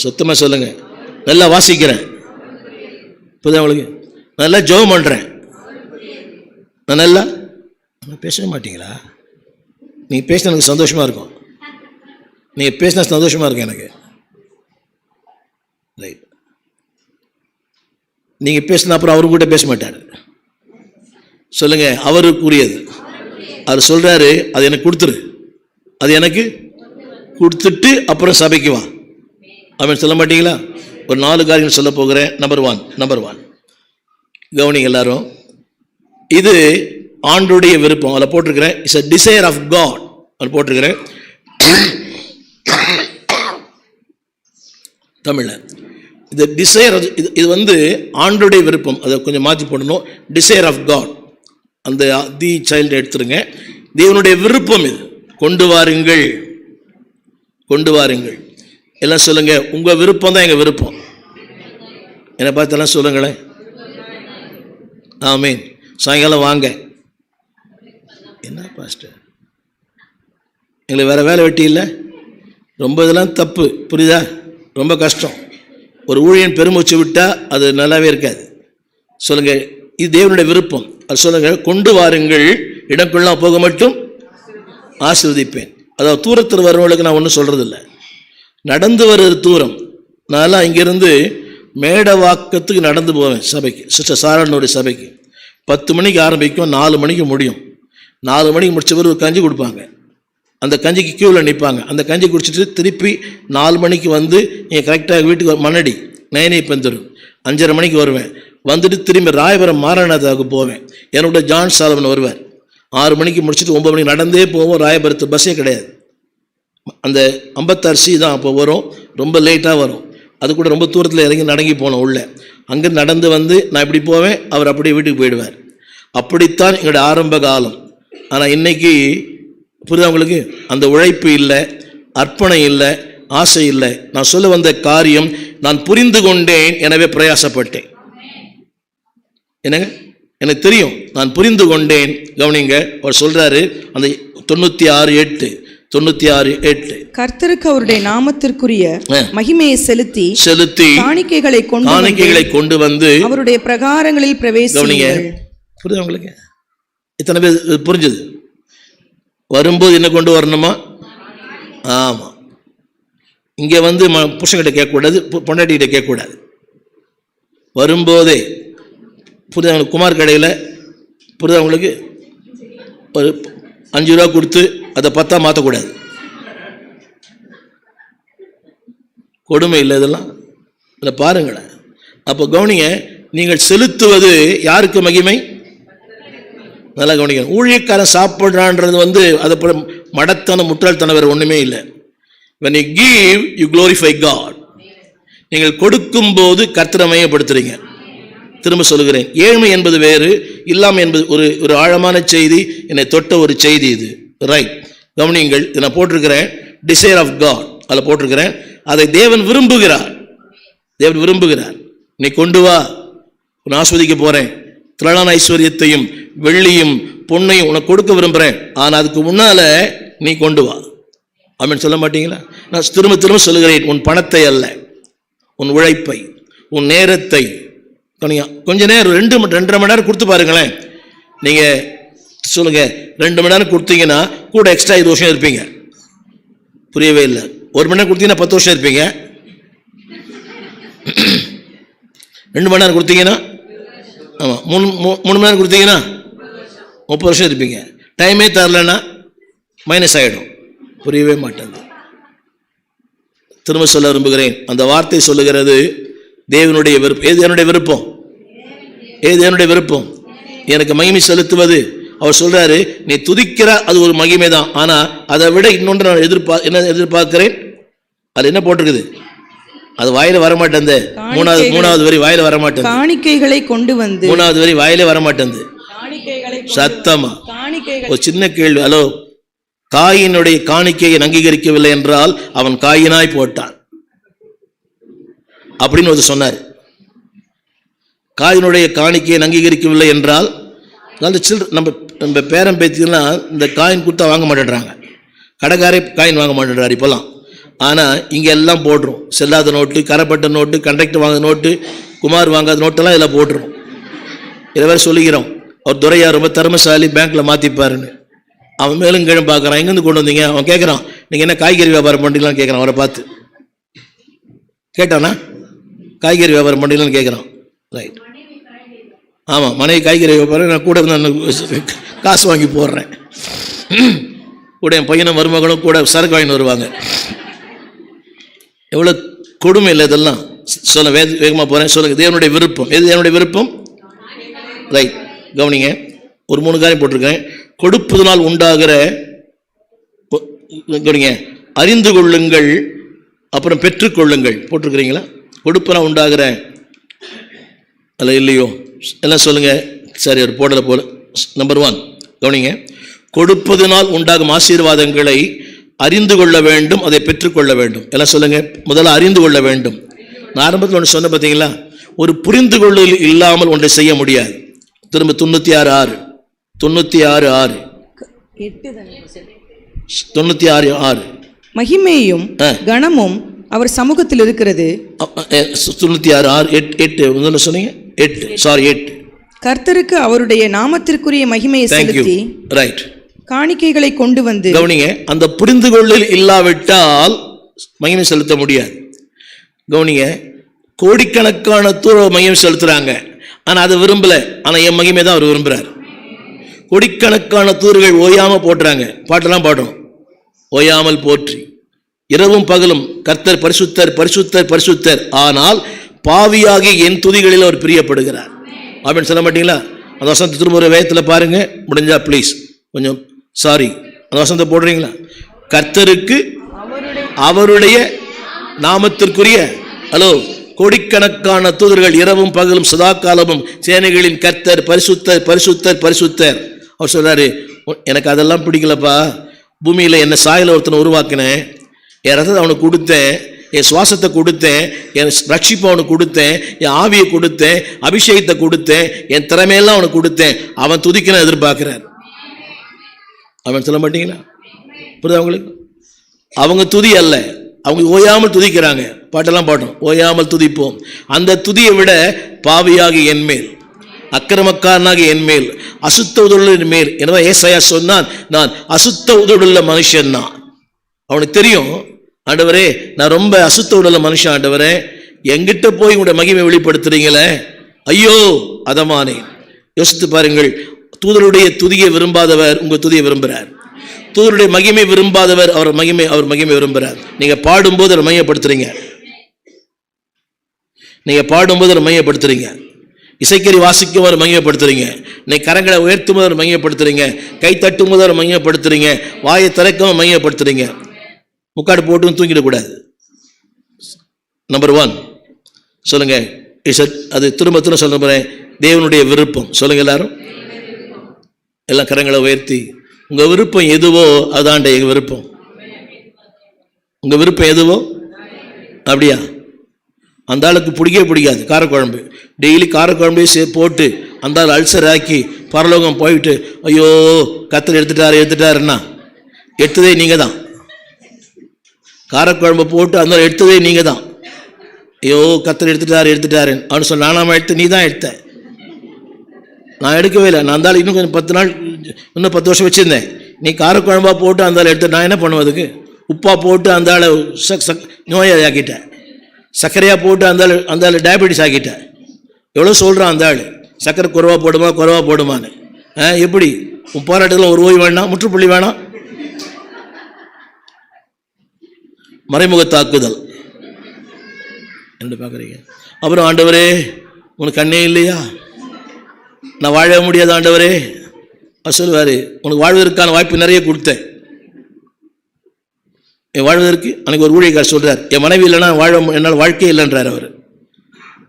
Speaker 1: சுத்தமாக சொல்லுங்க. நல்லா வாசிக்கிறேன், புரியுதா உங்களுக்கு? நல்லா ஜெபம் பண்ணுறேன். நான் நல்லா பேசவே மாட்டீங்களா? நீங்கள் பேசினா எனக்கு சந்தோஷமாக இருக்கும். நீங்கள் பேசினா சந்தோஷமாக இருக்கும் எனக்கு. ரைட், நீங்கள் பேசினா அப்புறம் அவரு கூட பேச மாட்டார். சொல்லுங்க, அவருக்குரியது. அவர் சொல்றாரு, அது எனக்கு கொடுத்துரு, அது எனக்கு கொடுத்துட்டு அப்புறம் சபைக்கு வா. அவன் சொல்ல மாட்டீங்களா? ஒரு 4 காரியங்கள் சொல்ல போகிறேன். நம்பர் ஒன், கவனிங்க எல்லாரும், இது ஆண்டுடைய விருப்பம். அதில் போட்டிருக்கிறேன், it's a desire of God. அதில் போட்டிருக்கிறேன் தமிழில். இது டிசைர், இது வந்து ஆண்டுடைய விருப்பம். அதை கொஞ்சம் மாற்றி போடணும். டிசைர் ஆஃப் காட், அந்த தி சைல்டு எடுத்துருங்க. தேவனுடைய விருப்பம் இது. கொண்டு வாருங்கள். எல்லாம் சொல்லுங்க, உங்கள் விருப்பம் தான் எங்கள் விருப்பம். என்னை பார்த்தெல்லாம் சொல்லுங்களேன். ஆமீன். சாயங்காலம் வாங்க. என்ன பாஸ்டர், எங்களுக்கு வேறு வேலை வெட்டி இல்லை, ரொம்ப இதெல்லாம் தப்பு, புரியுதா? ரொம்ப கஷ்டம். ஒரு ஊழியன் பெருமூச்சு விட்டால் அது நல்லாவே இருக்காது. சொல்லுங்கள், இது தேவனுடைய விருப்பம். அது சொல்லுங்கள், கொண்டு வாருங்கள், இடக்குள்ளே போக மட்டும் ஆசீர்வதிப்பேன். அதாவது தூரத்தில் வரவங்களுக்கு நான் ஒன்றும் சொல்கிறதில்ல, நடந்து வர்றது தூரம். நான்லாம் இங்கேருந்து மேடவாக்கத்துக்கு நடந்து போவேன் சபைக்கு, சிஸ்டர் சாரனுடைய சபைக்கு. 10 மணிக்கு ஆரம்பிக்கும், 4 மணிக்கு முடியும். 4 மணிக்கு முடிச்ச பிறகு ஒரு கஞ்சி கொடுப்பாங்க. அந்த கஞ்சிக்கு க்யூவில் நிற்பாங்க. அந்த கஞ்சி குடிச்சிட்டு திருப்பி 4 மணிக்கு வந்து நீங்கள் கரெக்டாக வீட்டுக்கு மண்ணடி நயனி பெந்தரும் 5:30 மணிக்கு வருவேன். வந்துட்டு திரும்பி ராயபுரம் மாரநாதாவுக்கு போவேன். என்னோட ஜான் சாலமன் வருவார். 6 மணிக்கு முடிச்சுட்டு 9 மணிக்கு நடந்தே போவோம். ராயபுரத்து பஸ்ஸே கிடையாது. அந்த 56C தான் அப்போ வரும், ரொம்ப லேட்டாக வரும். அது கூட ரொம்ப தூரத்தில் இறங்கி நடங்கி போனோம் உள்ளே. அங்கே நடந்து வந்து நான் இப்படி போவேன், அவர் அப்படியே வீட்டுக்கு போயிடுவார். அப்படித்தான் எங்களுடைய ஆரம்ப காலம். ஆனால் இன்னைக்கு புரியுதா உங்களுக்கு? அந்த உழைப்பு இல்லை, அர்ப்பணம் இல்லை, ஆசை இல்லை. நான் சொல்ல வந்த காரியம், நான் புரிந்து கொண்டேன், எனவே பிரயாசப்பட்டேன். என்னங்க, எனக்கு தெரியும், நான் புரிந்து கொண்டேன். கவனிங்க, அவர் சொல்றாரு, அந்த 96:8
Speaker 2: கர்த்தருக்கு அவருடைய நாமத்திற்குரிய மகிமையை செலுத்தி காணிக்கைகளை
Speaker 1: கொண்டு வந்து
Speaker 2: அவருடைய பிரகாரங்களில் பிரவேசியுங்கள்.
Speaker 1: புரியுதா உங்களுக்கு? இத்தனை பேர் புரிஞ்சது? வரும்போது என்ன கொண்டு வரணுமா? ஆமாம். இங்கே வந்து புருஷன்கிட்ட கேட்கக்கூடாது, பொண்டாட்டிகிட்ட கேட்கக்கூடாது. வரும்போதே புரியுதா உங்களுக்கு? குமார் கடையில் புரியுதா உங்களுக்கு? ஒரு 5 ரூபா கொடுத்து அதை 10 மாற்றக்கூடாது. கொடுமை இல்லை இதெல்லாம். இதில் பாருங்களேன். அப்போ கவனிங்க, நீங்கள் செலுத்துவது யாருக்கு மகிமை? நல்லா கவனிங்க. ஊழியக்காரன் சாப்பிட்றான்றது வந்து அதை போல மடத்தனம், முட்டாள்தனம் வேறு ஒன்றுமே இல்லை. when you give you glorify God. நீங்கள் கொடுக்கும்போது கர்த்தரை மையப்படுத்துறீங்க. திரும்ப சொல்லுகிறேன், ஏழ்மை என்பது வேறு, இல்லாமை என்பது ஒரு ஆழமான செய்தி, என்னை தொட்ட ஒரு செய்தி இது. ரைட். கவனியுங்கள், இதை நான் போட்டிருக்கிறேன், டிசைர் ஆஃப் காட் அதில் போட்டிருக்கிறேன். அதை தேவன் விரும்புகிறார். தேவன் விரும்புகிறார். நீ கொண்டு வா, உன்னை ஆஸ்வதிக்க போறேன், திரளான ஐஸ்வர்யத்தையும் வெள்ளியும் பொன்னையும் உனக்கு கொடுக்க விரும்புகிறேன், ஆனால் அதுக்கு முன்னால நீ கொண்டு வா. அப்படின்னு சொல்ல மாட்டீங்களா? நான் திரும்ப திரும்ப சொல்லுகிறேன், உன் பணத்தை அல்ல, உன் உழைப்பை, உன் நேரத்தை. கொஞ்ச நேரம் 2-2.5 மணி நேரம் கொடுத்து பாருங்களேன். நீங்கள் சொல்லுங்க, 2 மணி நேரம் கொடுத்தீங்கன்னா கூட எக்ஸ்ட்ரா 20 வருஷம் இருப்பீங்க. புரியவே இல்லை. 1 மணி நேரம் கொடுத்தீங்கன்னா 10 வருஷம் இருப்பீங்க. 2 மணி நேரம் கொடுத்தீங்கன்னா, ஆமாம் 3 மணி நேரம் கொடுத்தீங்கன்னா 30 வருஷம் இருப்பீங்க. டைமே தரலன்னா மைனஸ் ஆகிடும். புரியவே மாட்டேங்குது. திரும்ப சொல்ல விரும்புகிறேன், அந்த வார்த்தை சொல்லுகிறது தேவனுடைய விருப்பம். ஏது என்னுடைய விருப்பம்? ஏது என்னுடைய விருப்பம்? எனக்கு மகிமை செலுத்துவது. அவர் சொல்றாரு, நீ துதிக்கிற அது ஒரு மகிமை தான், ஆனா அதை விட இன்னொன்று நான் எதிர்பார்க்கிறேன். அது என்ன போட்டிருக்குது? அது வாயில வரமாட்டேன். மூணாவது வரி வாயில வரமாட்டேன்.
Speaker 2: காணிக்கைகளை கொண்டு வந்து.
Speaker 1: 3வது வரி வாயில வரமாட்டேன். சத்தமா ஒரு சின்ன கேள்வி. ஹலோ, காயினுடைய காணிக்கையை அங்கீகரிக்கவில்லை என்றால் அவன் காயினாய் போட்டான் அப்படின்னு ஒரு சொன்னார். காயினுடைய காணிக்கையை அங்கீகரிக்கவில்லை என்றால் நம்ம பேரம் பேத்திலாம் இந்த காயின் கொடுத்தா வாங்க மாட்டேன்றாங்க. கடைக்காரே காயின் வாங்க மாட்டேன்றார் இப்போல்லாம். ஆனால் இங்கே எல்லாம் போட்டுரும். செல்லாத நோட்டு, கரப்பட்ட நோட்டு, கண்டக்டர் வாங்க நோட்டு, குமார் வாங்காத நோட்டெல்லாம் இதில் போட்டுரும். இதை வேறு சொல்லிக்கிறோம், அவர் துரையா ரொம்ப திறமசாலி, பேங்க்கில் மாற்றிப்பாருன்னு. அவன் மேலும் கீழே பார்க்குறான், எங்கேருந்து கொண்டு வந்தீங்க? அவன் கேட்குறான், நீங்கள் என்ன காய்கறி வியாபாரம் பண்ணுறீங்களான்னு கேட்குறான். அவரை பார்த்து கேட்டானா, காய்கறி வியாபாரம் பண்ணுறீங்களான்னு கேட்குறான். ரைட், ஆமாம், மனைவி காய்கறி வியாபாரம், நான் கூட நான் காசு வாங்கி போடுறேன். கூட என் பையனும் மருமகளும் கூட சரக்கு வாங்கிட்டு வருவாங்க. எவ்வளோ கொடுமை இல்லை இதெல்லாம். சொல்ல வேகமாக போகிறேன். சொல்லுங்கள், தேவனுடைய விருப்பம் எது? தேவனுடைய விருப்பம். ரைட், கவனிங்க, ஒரு 3 காரியம் போட்டிருக்கேன். கொடுப்பதனால் உண்டாகிற, கவனிங்க, அறிந்து கொள்ளுங்கள், அப்புறம் பெற்றுக்கொள்ளுங்கள் போட்டிருக்கிறீங்களா? கொடுப்பதனால் உண்டாகிற அல்ல இல்லையோ? எல்லாம் சொல்லுங்க. சரி, ஒரு போடலை போல. நம்பர் 1 கவனிங்க, கொடுப்பதனால் உண்டாகும் ஆசீர்வாதங்களை அறிந்து கொள்ள வேண்டும், அதை பெற்றுக்கொள்ள வேண்டும். எல்லாம் சொல்லுங்க. முதல்ல அறிந்து கொள்ள வேண்டும். நான் ஆரம்பத்தில் ஒன்று சொன்ன பார்த்தீங்களா, ஒரு புரிந்து கொள்ளல் இல்லாமல் ஒன்றை செய்ய முடியாது. திரும்ப 96:6 96:6 மகிமையும்
Speaker 2: கனமும் அவர் சமூகத்தில் இருக்கிறது.
Speaker 1: 96:8 சொன்னீங்க. 8
Speaker 2: கர்த்தருக்கு அவருடைய நாமத்திற்குரிய மகிமையை செலுத்தி
Speaker 1: ரைட்
Speaker 2: காணிக்கைகளை கொண்டு வந்து.
Speaker 1: கவனிங்க, அந்த புரிந்து கொள்ளல் இல்லாவிட்டால் மகிமை செலுத்த முடியாது. கவனிங்க, கோடிக்கணக்கான தூர மகிமை செலுத்துறாங்க, ஆனா அதை விரும்பல. ஆனா என் மகிமை தான் அவர் விரும்புறார். கோடிக்கணக்கான தூர்கள் ஓயாம போட்டுறாங்க, பாட்டெல்லாம் பாடுறோம், ஓயாமல் போற்றி இரவும் பகலும் கர்த்தர் பரிசுத்தர் பரிசுத்தர் பரிசுத்தர், ஆனால் பாவியாகி என் துதிகளில் அவர் பிரியப்படுகிறார் அப்படின்னு சொல்ல மாட்டீங்களா? அந்த வசனத்தை திரும்ப ஒரு வேகத்தில் பாருங்க முடிஞ்சா ப்ளீஸ். கொஞ்சம் சாரி, அந்த வசனத்தை போடுறீங்களா? கர்த்தருக்கு அவருடைய நாமத்திற்குரிய, ஹலோ, கோடிக்கணக்கான தூதர்கள் இரவும் பகலும் சதா காலமும் சேனைகளின் கர்த்தர் பரிசுத்தர் பரிசுத்தர் பரிசுத்தர். அவர் சொல்றாரு, எனக்கு அதெல்லாம் பிடிக்கலப்பா, பூமியில் என்ன சாயல ஒருத்தனை உருவாக்கினேன், என் ரத்தத்தை அவனுக்கு கொடுத்தேன், என் சுவாசத்தை கொடுத்தேன், என் ரட்சிப்பை அவனுக்கு கொடுத்தேன், என் ஆவியை கொடுத்தேன், அபிஷேகத்தை கொடுத்தேன், என் திறமையெல்லாம் அவனுக்கு கொடுத்தேன், அவன் துதிக்கணும் எதிர்பார்க்கிறார். அவன் சொல்ல மாட்டீங்களா? புரியுது அவங்களுக்கு? அவங்க துதி அல்ல, அவங்க ஓயாமல் துதிக்கிறாங்க. பாட்டெல்லாம் பாட்டோம், ஓயாமல் துதிப்போம். அந்த துதியை விட பாவியாகி என் மேல், அக்கிரமக்காரனாகி என் மேல், அசுத்த உதடுள்ள மேல். எனவே ஏசாயா சொன்னான், நான் அசுத்த உதடுள்ள மனுஷன் தான். அவனுக்கு தெரியும், ஆண்டவரே நான் ரொம்ப அசுத்த உடல மனுஷன், ஆண்டவரே எங்கிட்ட போய் உங்களுடைய மகிமை வெளிப்படுத்துறீங்களே, ஐயோ அதமானே. யோசித்து பாருங்கள், தூதருடைய துதியை விரும்பாதவர் உங்க துதியை விரும்புகிறார். தூதருடைய மகிமை விரும்பாதவர் அவர் மகிமை விரும்புகிறார். நீங்க பாடும்போது அதை மையப்படுத்துறீங்க, நீங்க பாடும்போது அதை மையப்படுத்துறீங்க, இசைக்கறி வாசிக்கும் போது மையப்படுத்துறீங்க, நீ கரங்களை உயர்த்தும் போது மையப்படுத்துறீங்க, கை தட்டும் போது மையப்படுத்துறீங்க, வாயை திறக்கவும் மையப்படுத்துறீங்க. முக்காடு போட்டு தூங்கிடக்கூடாது. நம்பர் 1 சொல்லுங்க. அது திரும்ப திரும்ப சொல்ல போறேன், தேவனுடைய விருப்பம். சொல்லுங்க எல்லாரும், எல்லாம் கரங்களை உயர்த்தி உங்கள் விருப்பம் எதுவோ அதாண்ட எங்கள் விருப்பம். உங்கள் விருப்பம் எதுவோ அப்படியா? அந்த ஆளுக்கு பிடிக்காது காரக்குழம்பு. டெய்லி காரக்குழம்பே போட்டு அந்த ஆள் அல்சர் ஆக்கி பரலோகம் போயிட்டு ஐயோ கத்தர் எடுத்துட்டாருன்னா எடுத்ததே நீங்கள் தான். காரக்குழம்பு போட்டு அந்த ஆள் எடுத்ததே நீங்கள் தான். ஐயோ கத்தர் எடுத்துட்டாரு அவனு சொன்ன நானாம எடுத்து நீ தான் எடுத்த, நான் எடுக்கவே இல்லை. நான் அந்த இன்னும் கொஞ்சம் 10 நாள் இன்னும் 10 வருஷம் வச்சுருந்தேன். நீ காரக்குழம்பா போட்டு அந்த ஆள் எடுத்து நான் என்ன பண்ணுவதுக்கு? உப்பா போட்டு அந்த ஆளை நோயை ஆக்கிட்டேன். சர்க்கரையாக போட்டு அந்த ஆள் டயபெட்டிஸ் ஆக்கிட்டேன். எவ்வளோ சொல்கிறான் அந்த ஆள், சர்க்கரை குறைவா போடுமான்னு. எப்படி உன் போராட்டத்தில் ஒரு ஓய்வு வேணாம், முற்றுப்புள்ளி வேணாம்? மறைமுக தாக்குதல் என்று பார்க்குறீங்க. அப்புறம் ஆண்டவரே உனக்கு கண்ணே இல்லையா, நான் வாழ முடியாது ஆண்டவரே சொல்லுவார். உனக்கு வாழ்வதற்கான வாய்ப்பு நிறைய கொடுத்தேன். என் வாழ்வதற்கு அன்றைக்கி ஒரு ஊழியக்காரர் சொல்கிறார், என் மனைவி இல்லைன்னா என்னால் வாழ்க்கையே இல்லைன்றார்.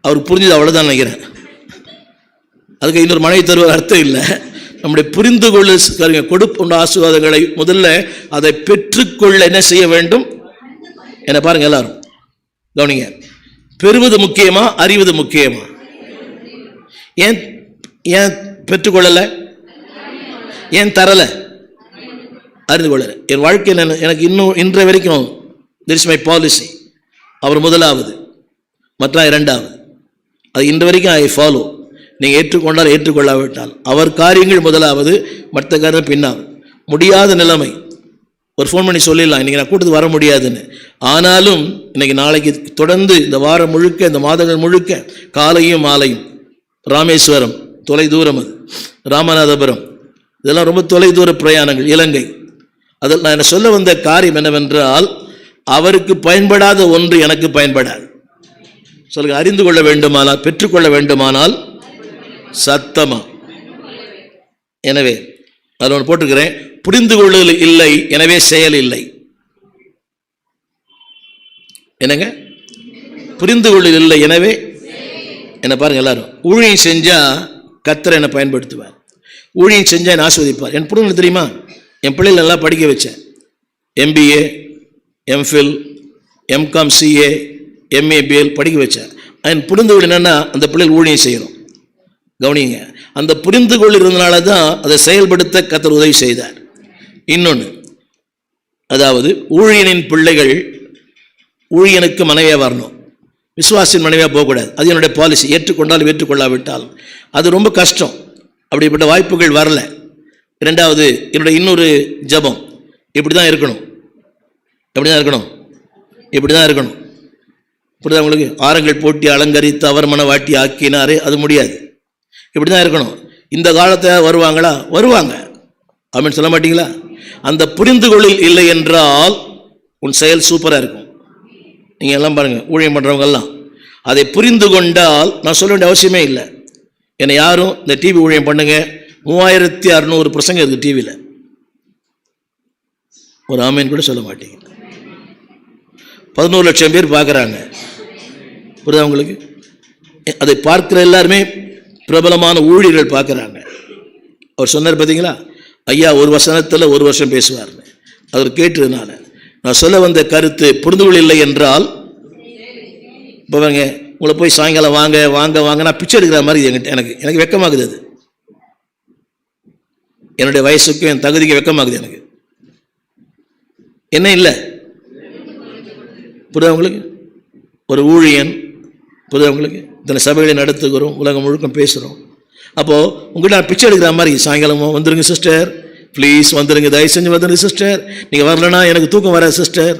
Speaker 1: அவருக்கு புரிஞ்சுது, அவ்வளோதான் நினைக்கிறேன். அதுக்கு இன்னொரு மனைவி தருவார் அர்த்தம் இல்லை. நம்முடைய புரிந்து கொள்ள கொடுப்புண்ட ஆசீர்வாதங்களை முதல்ல அதை பெற்றுக்கொள்ள என்ன செய்ய வேண்டும்? என்ன பாருங்க எல்லாரும் கவனிங்க. பெறுவது முக்கியமா அறிவது முக்கியமா? ஏன் பெற்றுக்கொள்ளலை? ஏன் தரலை? அறிந்து கொள்ளலை. என் வாழ்க்கையில் எனக்கு இன்னும் இன்றைய வரைக்கும் திஸ் இஸ் மை பாலிசி. அவர் முதலாவது, மற்ற இரண்டாவது. அது இன்று வரைக்கும் ஐ ஃபாலோ. நீங்கள் ஏற்றுக்கொண்டால் ஏற்றுக்கொள்ளாவிட்டால் அவர் காரியங்கள் முதலாவது, மற்ற காரியம் பின்னாவது. முடியாத நிலைமை. ஒரு ஃபோன் பண்ணி சொல்லிடலாம் இன்றைக்கி நான் கூட்டத்துக்கு வர முடியாதுன்னு. ஆனாலும் இன்றைக்கி நாளைக்கு தொடர்ந்து இந்த வாரம் முழுக்க, இந்த மாதங்கள் முழுக்க காலையும் மாலையும் ராமேஸ்வரம் தொலை தூரம், அது ராமநாதபுரம், இதெல்லாம் ரொம்ப தொலை தூர பிரயாணங்கள், இலங்கை. அதில் நான் என்ன சொல்ல வந்த காரியம் என்னவென்றால், அவருக்கு பயன்படாத ஒன்று எனக்கு பயன்படாது. சொல்லுங்க, அறிந்து கொள்ள வேண்டுமானால், பெற்றுக்கொள்ள வேண்டுமானால் சத்தமா. எனவே அதில் ஒன்று போட்டிருக்கிறேன், புரிந்து கொள்ளுதல் இல்லை எனவே செயல் இல்லை. என்னங்க? புரிந்து கொள்ளுதல் இல்லை எனவே என்ன பாருங்க எல்லாரும். ஊழியம் செஞ்சால் கர்த்தர் என்னை பயன்படுத்துவார், ஊழியம் செஞ்சால் என்னை ஆஸ்வதிப்பார். என் புரிந்து தெரியுமா? என் பிள்ளைகள் நல்லா படிக்க வச்சேன். MBA, MPhil, MCom, CA, MA, BL படிக்க வச்சேன். என் புரிந்துகொள் என்னென்னா, அந்த பிள்ளைகள் ஊழியம் செய்யணும். கவனிங்க, அந்த புரிந்துகொள் இருந்தனால தான் அதை செயல்படுத்த கர்த்தர் உதவி செய்தார். இன்னொன்று, அதாவது ஊழியனின் பிள்ளைகள் ஊழியனுக்கு மனைவியாக வரணும், விசுவாசின் மனைவியாக போகக்கூடாது. அது என்னுடைய பாலிசி. ஏற்றுக்கொண்டாலும் ஏற்றுக்கொள்ளாவிட்டால் அது ரொம்ப கஷ்டம். அப்படிப்பட்ட வாய்ப்புகள் வரல. இரண்டாவது, என்னுடைய இன்னொரு ஜபம், இப்படி தான் இருக்கணும், எப்படி தான் இருக்கணும், இப்படி தான் இருக்கணும். புரியுதா உங்களுக்கு? ஆரங்கள் போட்டி அலங்கரித்து அவர் மன வாட்டி ஆக்கினாரே, அது முடியாது. இப்படி தான் இருக்கணும். இந்த காலத்தை வருவாங்களா? வருவாங்க. அப்படின்னு சொல்ல மாட்டீங்களா? அந்த புரிந்துகொள்ளில் இல்லை என்றால் உன் செயல் சூப்பராக இருக்கும். நீங்கள் எல்லாம் பாருங்கள், ஊழியம் பண்ணுறவங்கெல்லாம் அதை புரிந்து கொண்டால், நான் சொல்ல வேண்டிய அவசியமே இல்லை. என்னை யாரும் இந்த டிவி ஊழியம் பண்ணுங்க 3600 பிரசங்க இருக்குது டிவியில், ஒரு ஆமீன் கூட சொல்ல மாட்டீங்க. 11 லட்சம் பேர் பார்க்குறாங்க. புரியுதா உங்களுக்கு? அதை பார்க்குற எல்லாருமே பிரபலமான ஊழியர்கள் பார்க்குறாங்க. அவர் சொன்னார் பார்த்தீங்களா, ஐயா ஒரு வசனத்தில் 1 வருஷம் பேசுவார். அவர் கேட்டதுனால நான் சொல்ல வந்த கருத்து, புரிந்துகொள்ள இல்லை என்றால், இப்போ வாங்க உங்களை போய் சாயங்காலம் வாங்க வாங்க வாங்க நான் பிச்சை எடுக்கிற மாதிரி எனக்கு வெக்கமாகுது. அது என்னுடைய வயசுக்கும் என் தகுதிக்கு வெக்கமாகுது எனக்கு. என்ன இல்லை? புரியுதா உங்களுக்கு? ஒரு ஊழியன், புரியுதா உங்களுக்கு? இத்தனை சபைகளை நடத்துகிறோம், உலகம் முழுக்க பேசுகிறோம். அப்போது உங்கள்கிட்ட நான் பிச்சை எடுக்கிற மாதிரி, சாயங்காலமும் வந்துருங்க சிஸ்டர், ப்ளீஸ் வந்துடுங்க, தயவு செஞ்சு வந்துடுங்க சிஸ்டர், நீங்கள் வரலன்னா எனக்கு தூக்கம் வராது சிஸ்டர்.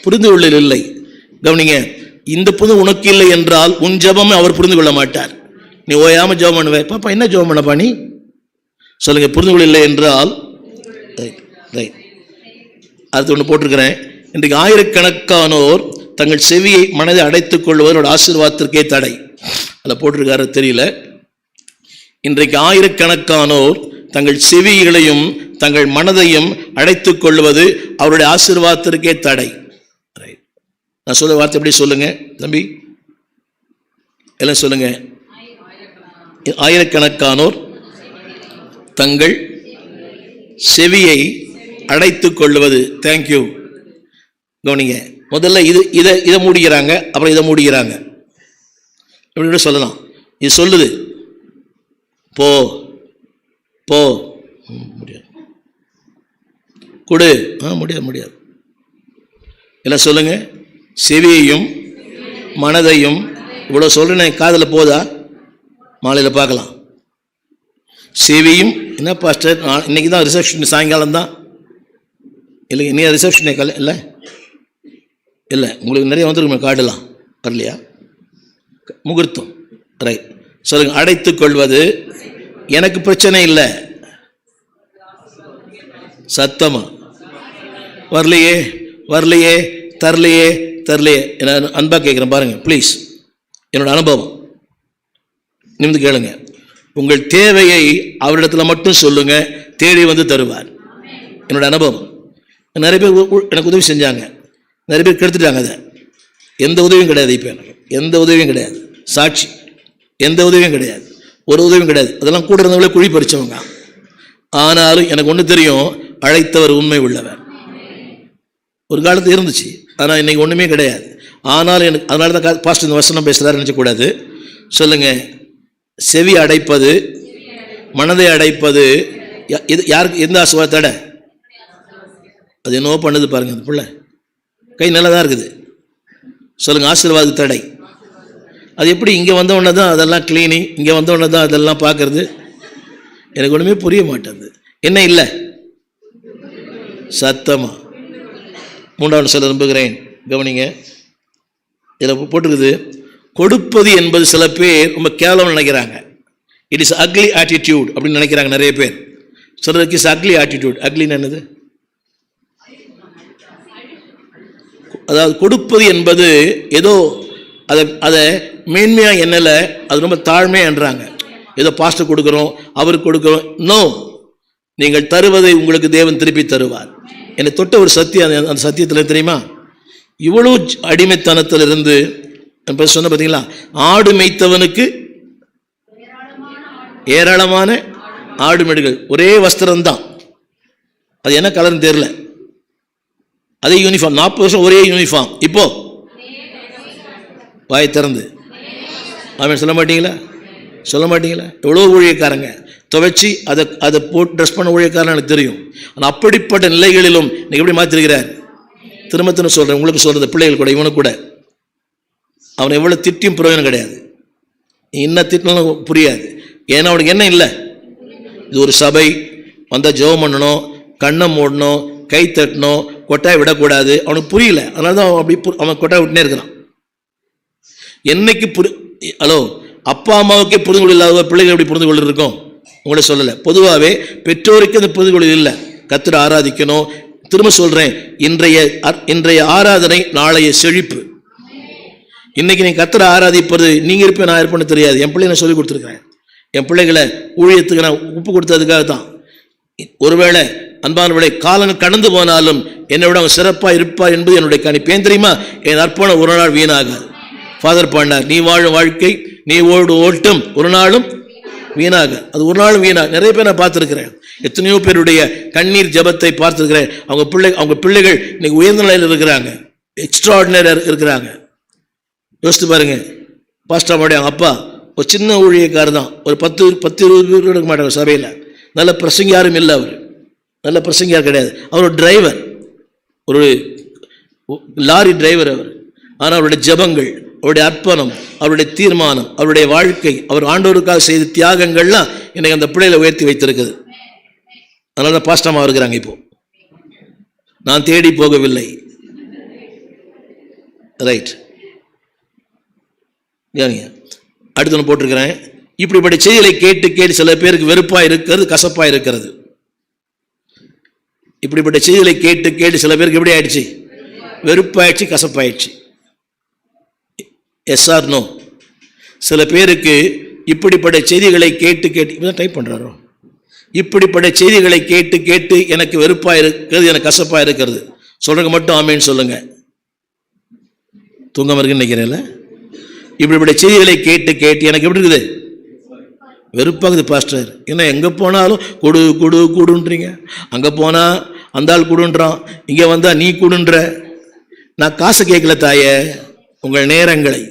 Speaker 1: புரிந்து கொள்ளல் இல்லை. கவனிங்க, இந்த புது உனக்கு இல்லை என்றால் உன் ஜபம் அவர் புரிந்து கொள்ள மாட்டார். நீ ஓயாம ஜபம் பண்ணுவே, பாப்பா என்ன ஜபம் பண்ணப்பா நீ சொல்லுங்க. புரிந்து கொள்ள இல்லை என்றால் அடுத்து ஒன்று போட்டிருக்கிறேன். இன்றைக்கு ஆயிரக்கணக்கானோர் தங்கள் செவியை மனதை அடைத்துக் கொள்வதோட ஆசீர்வாதத்திற்கே தடை. அதில் போட்டிருக்காரு தெரியல. இன்றைக்கு ஆயிரக்கணக்கானோர் தங்கள் செவிகளையும் தங்கள் மனதையும் அடைத்துக் கொள்வது அவருடைய ஆசீர்வாதத்திற்கே தடை. நான் சொல்ல வார்த்தை எப்படி சொல்லுங்க தம்பி, எல்லாம் சொல்லுங்க. ஆயிரக்கணக்கானோர் தங்கள் செவியை அடைத்துக் கொள்வது. தேங்க்யூ. கவனிங்க, முதல்ல இதை மூடிக்கிறாங்க, அப்புறம் இதை மூடிக்கிறாங்க. இப்படி சொல்லலாம். இது சொல்லுது போ போ, முடியாது. கொடு, முடியாது. எல்லாம் சொல்லுங்க. செவியையும் மனதையும் இவ்வளோ சொல்றேன், காதில் போதா? மாலையில் பார்க்கலாம். செவியும் என்ன பாஸ்டர், இன்னைக்கு தான் ரிசப்ஷன், சாயங்காலம் தான் இல்லை, இன்னும் ரிசப்ஷனே இல்லை இல்லை, உங்களுக்கு நிறைய வந்துருக்குமே கார்டுலாம், வரலையா? முகூர்த்தம், ரைட். சொல்லுங்க. அடைத்துக் கொள்வது. எனக்கு பிரச்சனை இல்லை. சத்தமா வரலையே வரலையே தரலையே தரலையே. என்ன அன்பா கேட்குறேன் பாருங்க ப்ளீஸ். என்னோட அனுபவம் நிமிந்து கேளுங்க. உங்கள் தேவையை அவரிடத்துல மட்டும் சொல்லுங்க, தேடி வந்து தருவார். என்னோட அனுபவம். நிறைய பேர் எனக்கு உதவி செஞ்சாங்க, நிறைய பேர் கெடுத்துட்டாங்க. அதை எந்த உதவியும் கிடையாது. இப்போ எனக்கு எந்த உதவியும் கிடையாது. சாட்சி, எந்த உதவியும் கிடையாது, ஒரு உதவியும் கிடையாது. அதெல்லாம் கூட இருந்தவங்களே குழி பறிச்சவங்க. ஆனாலும் எனக்கு ஒன்று தெரியும், அழைத்தவர் உண்மை உள்ளவர். ஒரு காலத்தில் இருந்துச்சு, ஆனால் இன்னைக்கு ஒன்றுமே கிடையாது. ஆனாலும் எனக்கு அதனால தான் பாஸ்டர் இந்த வசனம் பேசுகிறாரு நினச்சக்கூடாது. சொல்லுங்க. செவி அடைப்பது, மனதை அடைப்பது, இது யாருக்கு? எந்த ஆசீர்வாத தடை? அது என்னவோ பண்ணுது பாருங்க. அந்த பிள்ளை கை நல்லா தான் இருக்குது. சொல்லுங்க. ஆசீர்வாத தடை. அது எப்படி? இங்கே வந்தவொடனே தான் அதெல்லாம் கிளீனிங், இங்கே வந்தவொடனே தான் அதெல்லாம் பார்க்கறது. எனக்கு ஒன்றுமே புரிய மாட்டேங்குது. என்ன இல்லை? சத்தமா. மூன்றாவது சொல்ல விரும்புகிறேன், கவனிங்க. இதில் போட்டிருக்குது, கொடுப்பது என்பது சில பேர் ரொம்ப கேவலம் நினைக்கிறாங்க. இட் இஸ் அக்லி ஆட்டிடியூட் அப்படின்னு நினைக்கிறாங்க நிறைய பேர். சொல்றதுக்கு இஸ் அக்லி ஆட்டிடியூட். அக்லின்னு என்னது? அதாவது கொடுப்பது என்பது ஏதோ அதை மேன்மையாக எண்ணல, அது ரொம்ப தாழ்மையாக என்றாங்க. ஏதோ பாஸ்டர் கொடுக்குறோம், அவருக்கு கொடுக்குறோம். நோ, நீங்கள் தருவதை உங்களுக்கு தேவன் திருப்பி தருவார். என்னை தொட்ட ஒரு சத்தியம், அந்த சத்தியத்தில் தெரியுமா, இவ்வளோ அடிமைத்தனத்தில் இருந்து சொன்ன பார்த்தீங்களா, ஆடு மேய்த்தவனுக்கு ஏராளமான ஆடு மேடுகள், ஒரே வஸ்திரம்தான், அது என்ன கலர்னு தெரியல, அதே யூனிஃபார்ம், 40 வருஷம் ஒரே யூனிஃபார்ம். இப்போ வாய் திறந்து அவன் சொல்ல மாட்டீங்களா? சொல்ல மாட்டீங்களா? எவ்வளோ ஊழியக்காரங்க துவைச்சி அதை போட்டு ட்ரெஸ் பண்ண ஊழியக்காரன் எனக்கு தெரியும். ஆனால் அப்படிப்பட்ட நிலைகளிலும் நீங்கள் எப்படி மாற்றிருக்கிறார்? திரும்ப சொல்கிறேன், உங்களுக்கு சொல்கிறது, பிள்ளைகள் கூட, இவனுக்கு கூட, அவனை எவ்வளோ திட்டியும் பிரயோஜனம் கிடையாது. என்ன திட்டினாலும் புரியாது. ஏன்னா அவனுக்கு என்ன இல்லை? இது ஒரு சபை, வந்தால் ஜெபம் பண்ணணும், கண்ணை மூடணும், கை தட்டணும், கொட்டாய் விடக்கூடாது. அவனுக்கு புரியல. அதனால தான் அவன் அப்படி அவன் கொட்டாய் விட்டுனே இருக்கிறான். என்னைக்கு ஹலோ, அப்பா அம்மாவுக்கே புரிந்து கொள்ள இல்லாத பிள்ளைகள் எப்படி புரிந்து கொள்ள இருக்கும்? உங்களே சொல்லலை. பொதுவாகவே பெற்றோருக்கு அந்த புரிந்து கொள்ள இல்லை. கர்த்தரை ஆராதிக்கணும். திரும்ப சொல்கிறேன், இன்றைய ஆராதனை நாளைய செழிப்பு. இன்னைக்கு நீங்கள் கர்த்தரை ஆராதிப்பது நீங்கள் இருப்பேன் நான் இருப்பேன்னு தெரியாது. என் பிள்ளைங்க சொல்லிக் கொடுத்துருக்கிறேன். என் பிள்ளைகளை ஊழியத்துக்கு நான் உப்பு கொடுத்ததுக்காக தான். ஒருவேளை அன்பானவர்களே, காலங்கள் கடந்து போனாலும் என்னை விட அவன் சிறப்பாக இருப்பார் என்பது என்னுடைய கணிப்பேன். தெரியுமா? என் அர்ப்பணம் ஒரு நாள் வீணாகாது. ஃபாதர் பாண்டார், நீ வாழும் வாழ்க்கை நீ ஓட்டும் ஒரு நாளும் வீணாக, அது ஒரு நாளும் வீணாக. நிறைய பேர் நான் பார்த்துருக்கிறேன். எத்தனையோ பேருடைய கண்ணீர் ஜபத்தை பார்த்துருக்கிறேன். அவங்க பிள்ளைகள் இன்னைக்கு உயர்ந்த நிலையில் இருக்கிறாங்க, எக்ஸ்ட்ராடினரியாக இருக்கிறாங்க. யோசித்து பாருங்க. பாஸ்டர் மாடி அவங்க அப்பா ஒரு சின்ன ஊழியக்காரர் தான், ஒரு 10-20 பேர் இருக்க மாட்டாங்க சபையில். நல்ல பிரசங்க யாரும் இல்லை, அவர் நல்ல பிரசங்கியார் கிடையாது. அவர் ஒரு டிரைவர், ஒரு லாரி டிரைவர் அவர். ஆனால் அவருடைய ஜபங்கள், அவருடைய அர்ப்பணம், அவருடைய தீர்மானம், அவருடைய வாழ்க்கை, அவர் ஆண்டவருக்காக செய்த தியாகங்கள்லாம் இன்னைக்கு அந்த பிள்ளைகளை உயர்த்தி வைத்திருக்குது. அதனால தான் பாஸ்டமாக இருக்கிறாங்க. இப்போ நான் தேடி போகவில்லை. ரைட். அடுத்து ஒன்று போட்டிருக்கிறேன். இப்படிப்பட்ட செய்திகளை கேட்டு சில பேருக்கு வெறுப்பாக இருக்கிறது, கசப்பாக இருக்கிறது. இப்படிப்பட்ட செய்திகளை கேட்டு சில பேருக்கு எப்படி ஆயிடுச்சு? வெறுப்பாயிடுச்சு, கசப்பாயிடுச்சு. Yes or no? சில பேருக்கு இப்படிப்பட்ட செய்திகளை கேட்டு டைப் பண்ணுறாரோ, இப்படிப்பட்ட செய்திகளை கேட்டு எனக்கு வெறுப்பாக இருக்கிறது, எனக்கு கசப்பாக இருக்கிறது. சொல்றதுக்கு மட்டும் ஆமேன்னு சொல்லுங்க. தூங்காம இருக்குன்னு நினைக்கிறேன்ல. இப்படிப்பட்ட செய்திகளை கேட்டு எனக்கு எப்படி இருக்குது? வெறுப்பாகுது பாஸ்டர். ஏன்னா எங்கே போனாலும் கொடு கொடு கொடுன்றீங்க. அங்கே போனால் அந்த ஆள் கொடுன்றான், இங்கே வந்தால் நீ கொடுன்ற. நான் காசு கேட்கல தாயே, உங்கள் நேரங்களை,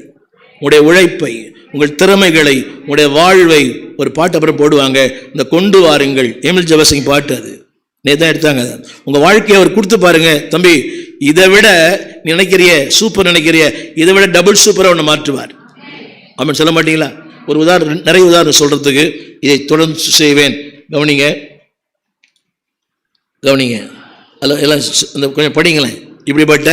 Speaker 1: உங்களுடைய உழைப்பை, உங்கள் திறமைகளை, உங்களுடைய வாழ்வை. ஒரு பாட்டு அப்புறம் போடுவாங்க, இந்த கொண்டு வாருங்கள், எமில் ஜெபசிங் பாட்டு. அது நேதான் எடுத்தாங்க. உங்கள் வாழ்க்கையை அவர் கொடுத்து பாருங்க, தம்பி இதை விட நினைக்கிறிய சூப்பர் நினைக்கிறிய, இதை விட டபுள் சூப்பராக ஒன்று மாற்றுவார். அப்படின்னு சொல்ல மாட்டீங்களா? ஒரு உதாரணம், நிறைய உதாரணம் சொல்றதுக்கு, இதை தொடர்ந்து செய்வேன். கவனிங்க கவனிங்க, அல்ல எல்லாம் இந்த கொஞ்சம் படிங்களேன். இப்படிப்பட்ட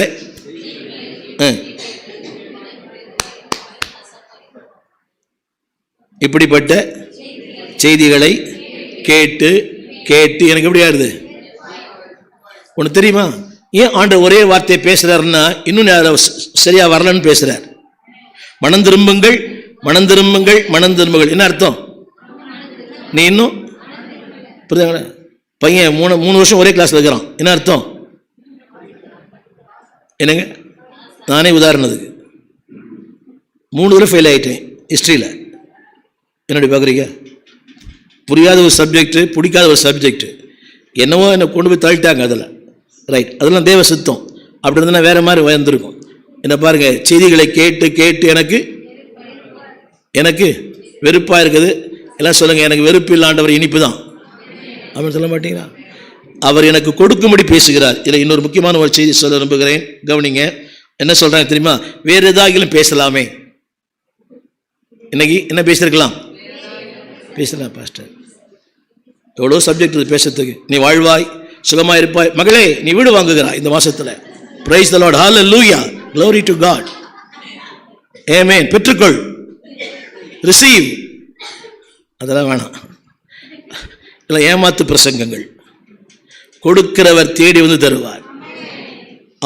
Speaker 1: இப்படிப்பட்ட செய்திகளை கேட்டு கேட்டு எனக்கு எப்படி ஆகுது? ஒன்று தெரியுமா? ஏன் ஆண்டவர் ஒரே வார்த்தையை பேசுறாருன்னா இன்னும் சரியா வரலன்னு பேசுறார். மனம் திரும்புங்கள், மனம் திரும்புங்கள், மனம் திரும்புங்கள். என்ன அர்த்தம்? நீ இன்னும் புரியுதுங்களா? பையன் 3 வருஷம் ஒரே கிளாஸ்ல இருக்கிறான். என்ன அர்த்தம்? என்னங்க, நானே உதாரணத்துக்கு 3 தடவை ஃபெயில் ஆகிட்டேன் ஹிஸ்ட்ரியில். என்னடி பார்க்குறீங்க? புரியாத ஒரு சப்ஜெக்டு, பிடிக்காத ஒரு சப்ஜெக்டு, என்னவோ என்னை கொண்டு போய் தள்ளிட்டாங்க அதில். ரைட், அதெல்லாம் தேவ சுத்தம். அப்படி இருந்தால் வேறு மாதிரி வந்திருக்கும். என்ன பாருங்க, செய்திகளை கேட்டு கேட்டு எனக்கு எனக்கு வெறுப்பாக இருக்குது. எல்லாம் சொல்லுங்கள், எனக்கு வெறுப்பு இல்லாண்டவர் இனிப்பு தான். அப்படின்னு சொல்ல மாட்டீங்களா? அவர் எனக்கு கொடுக்கும்படி பேசுகிறார். இதில் இன்னொரு முக்கியமான ஒரு செய்தி சொல்ல விரும்புகிறேன். கவனிங்க, என்ன சொல்கிறாங்க தெரியுமா? வேறு ஏதாகிலும் பேசலாமே. இன்னைக்கு என்ன பேசியிருக்கலாம்? பேசலாம் பாஸ்டர், எவ்வளோ சப்ஜெக்ட் இருக்குது பேசுறதுக்கு. நீ வாழ்வாய், சுகமாக இருப்பாய். மகளே, நீ வீடு வாங்குகிறாய் இந்த மாசத்துல. Praise the Lord, hallelujah, glory to God, ஆமென். பெற்றுக்கொள், ரிசீவ். அதெல்லாம் வேணாம். இல்லை ஏமாத்து பிரசங்கங்கள். கொடுக்கிறவர் தேடி வந்து தருவார்.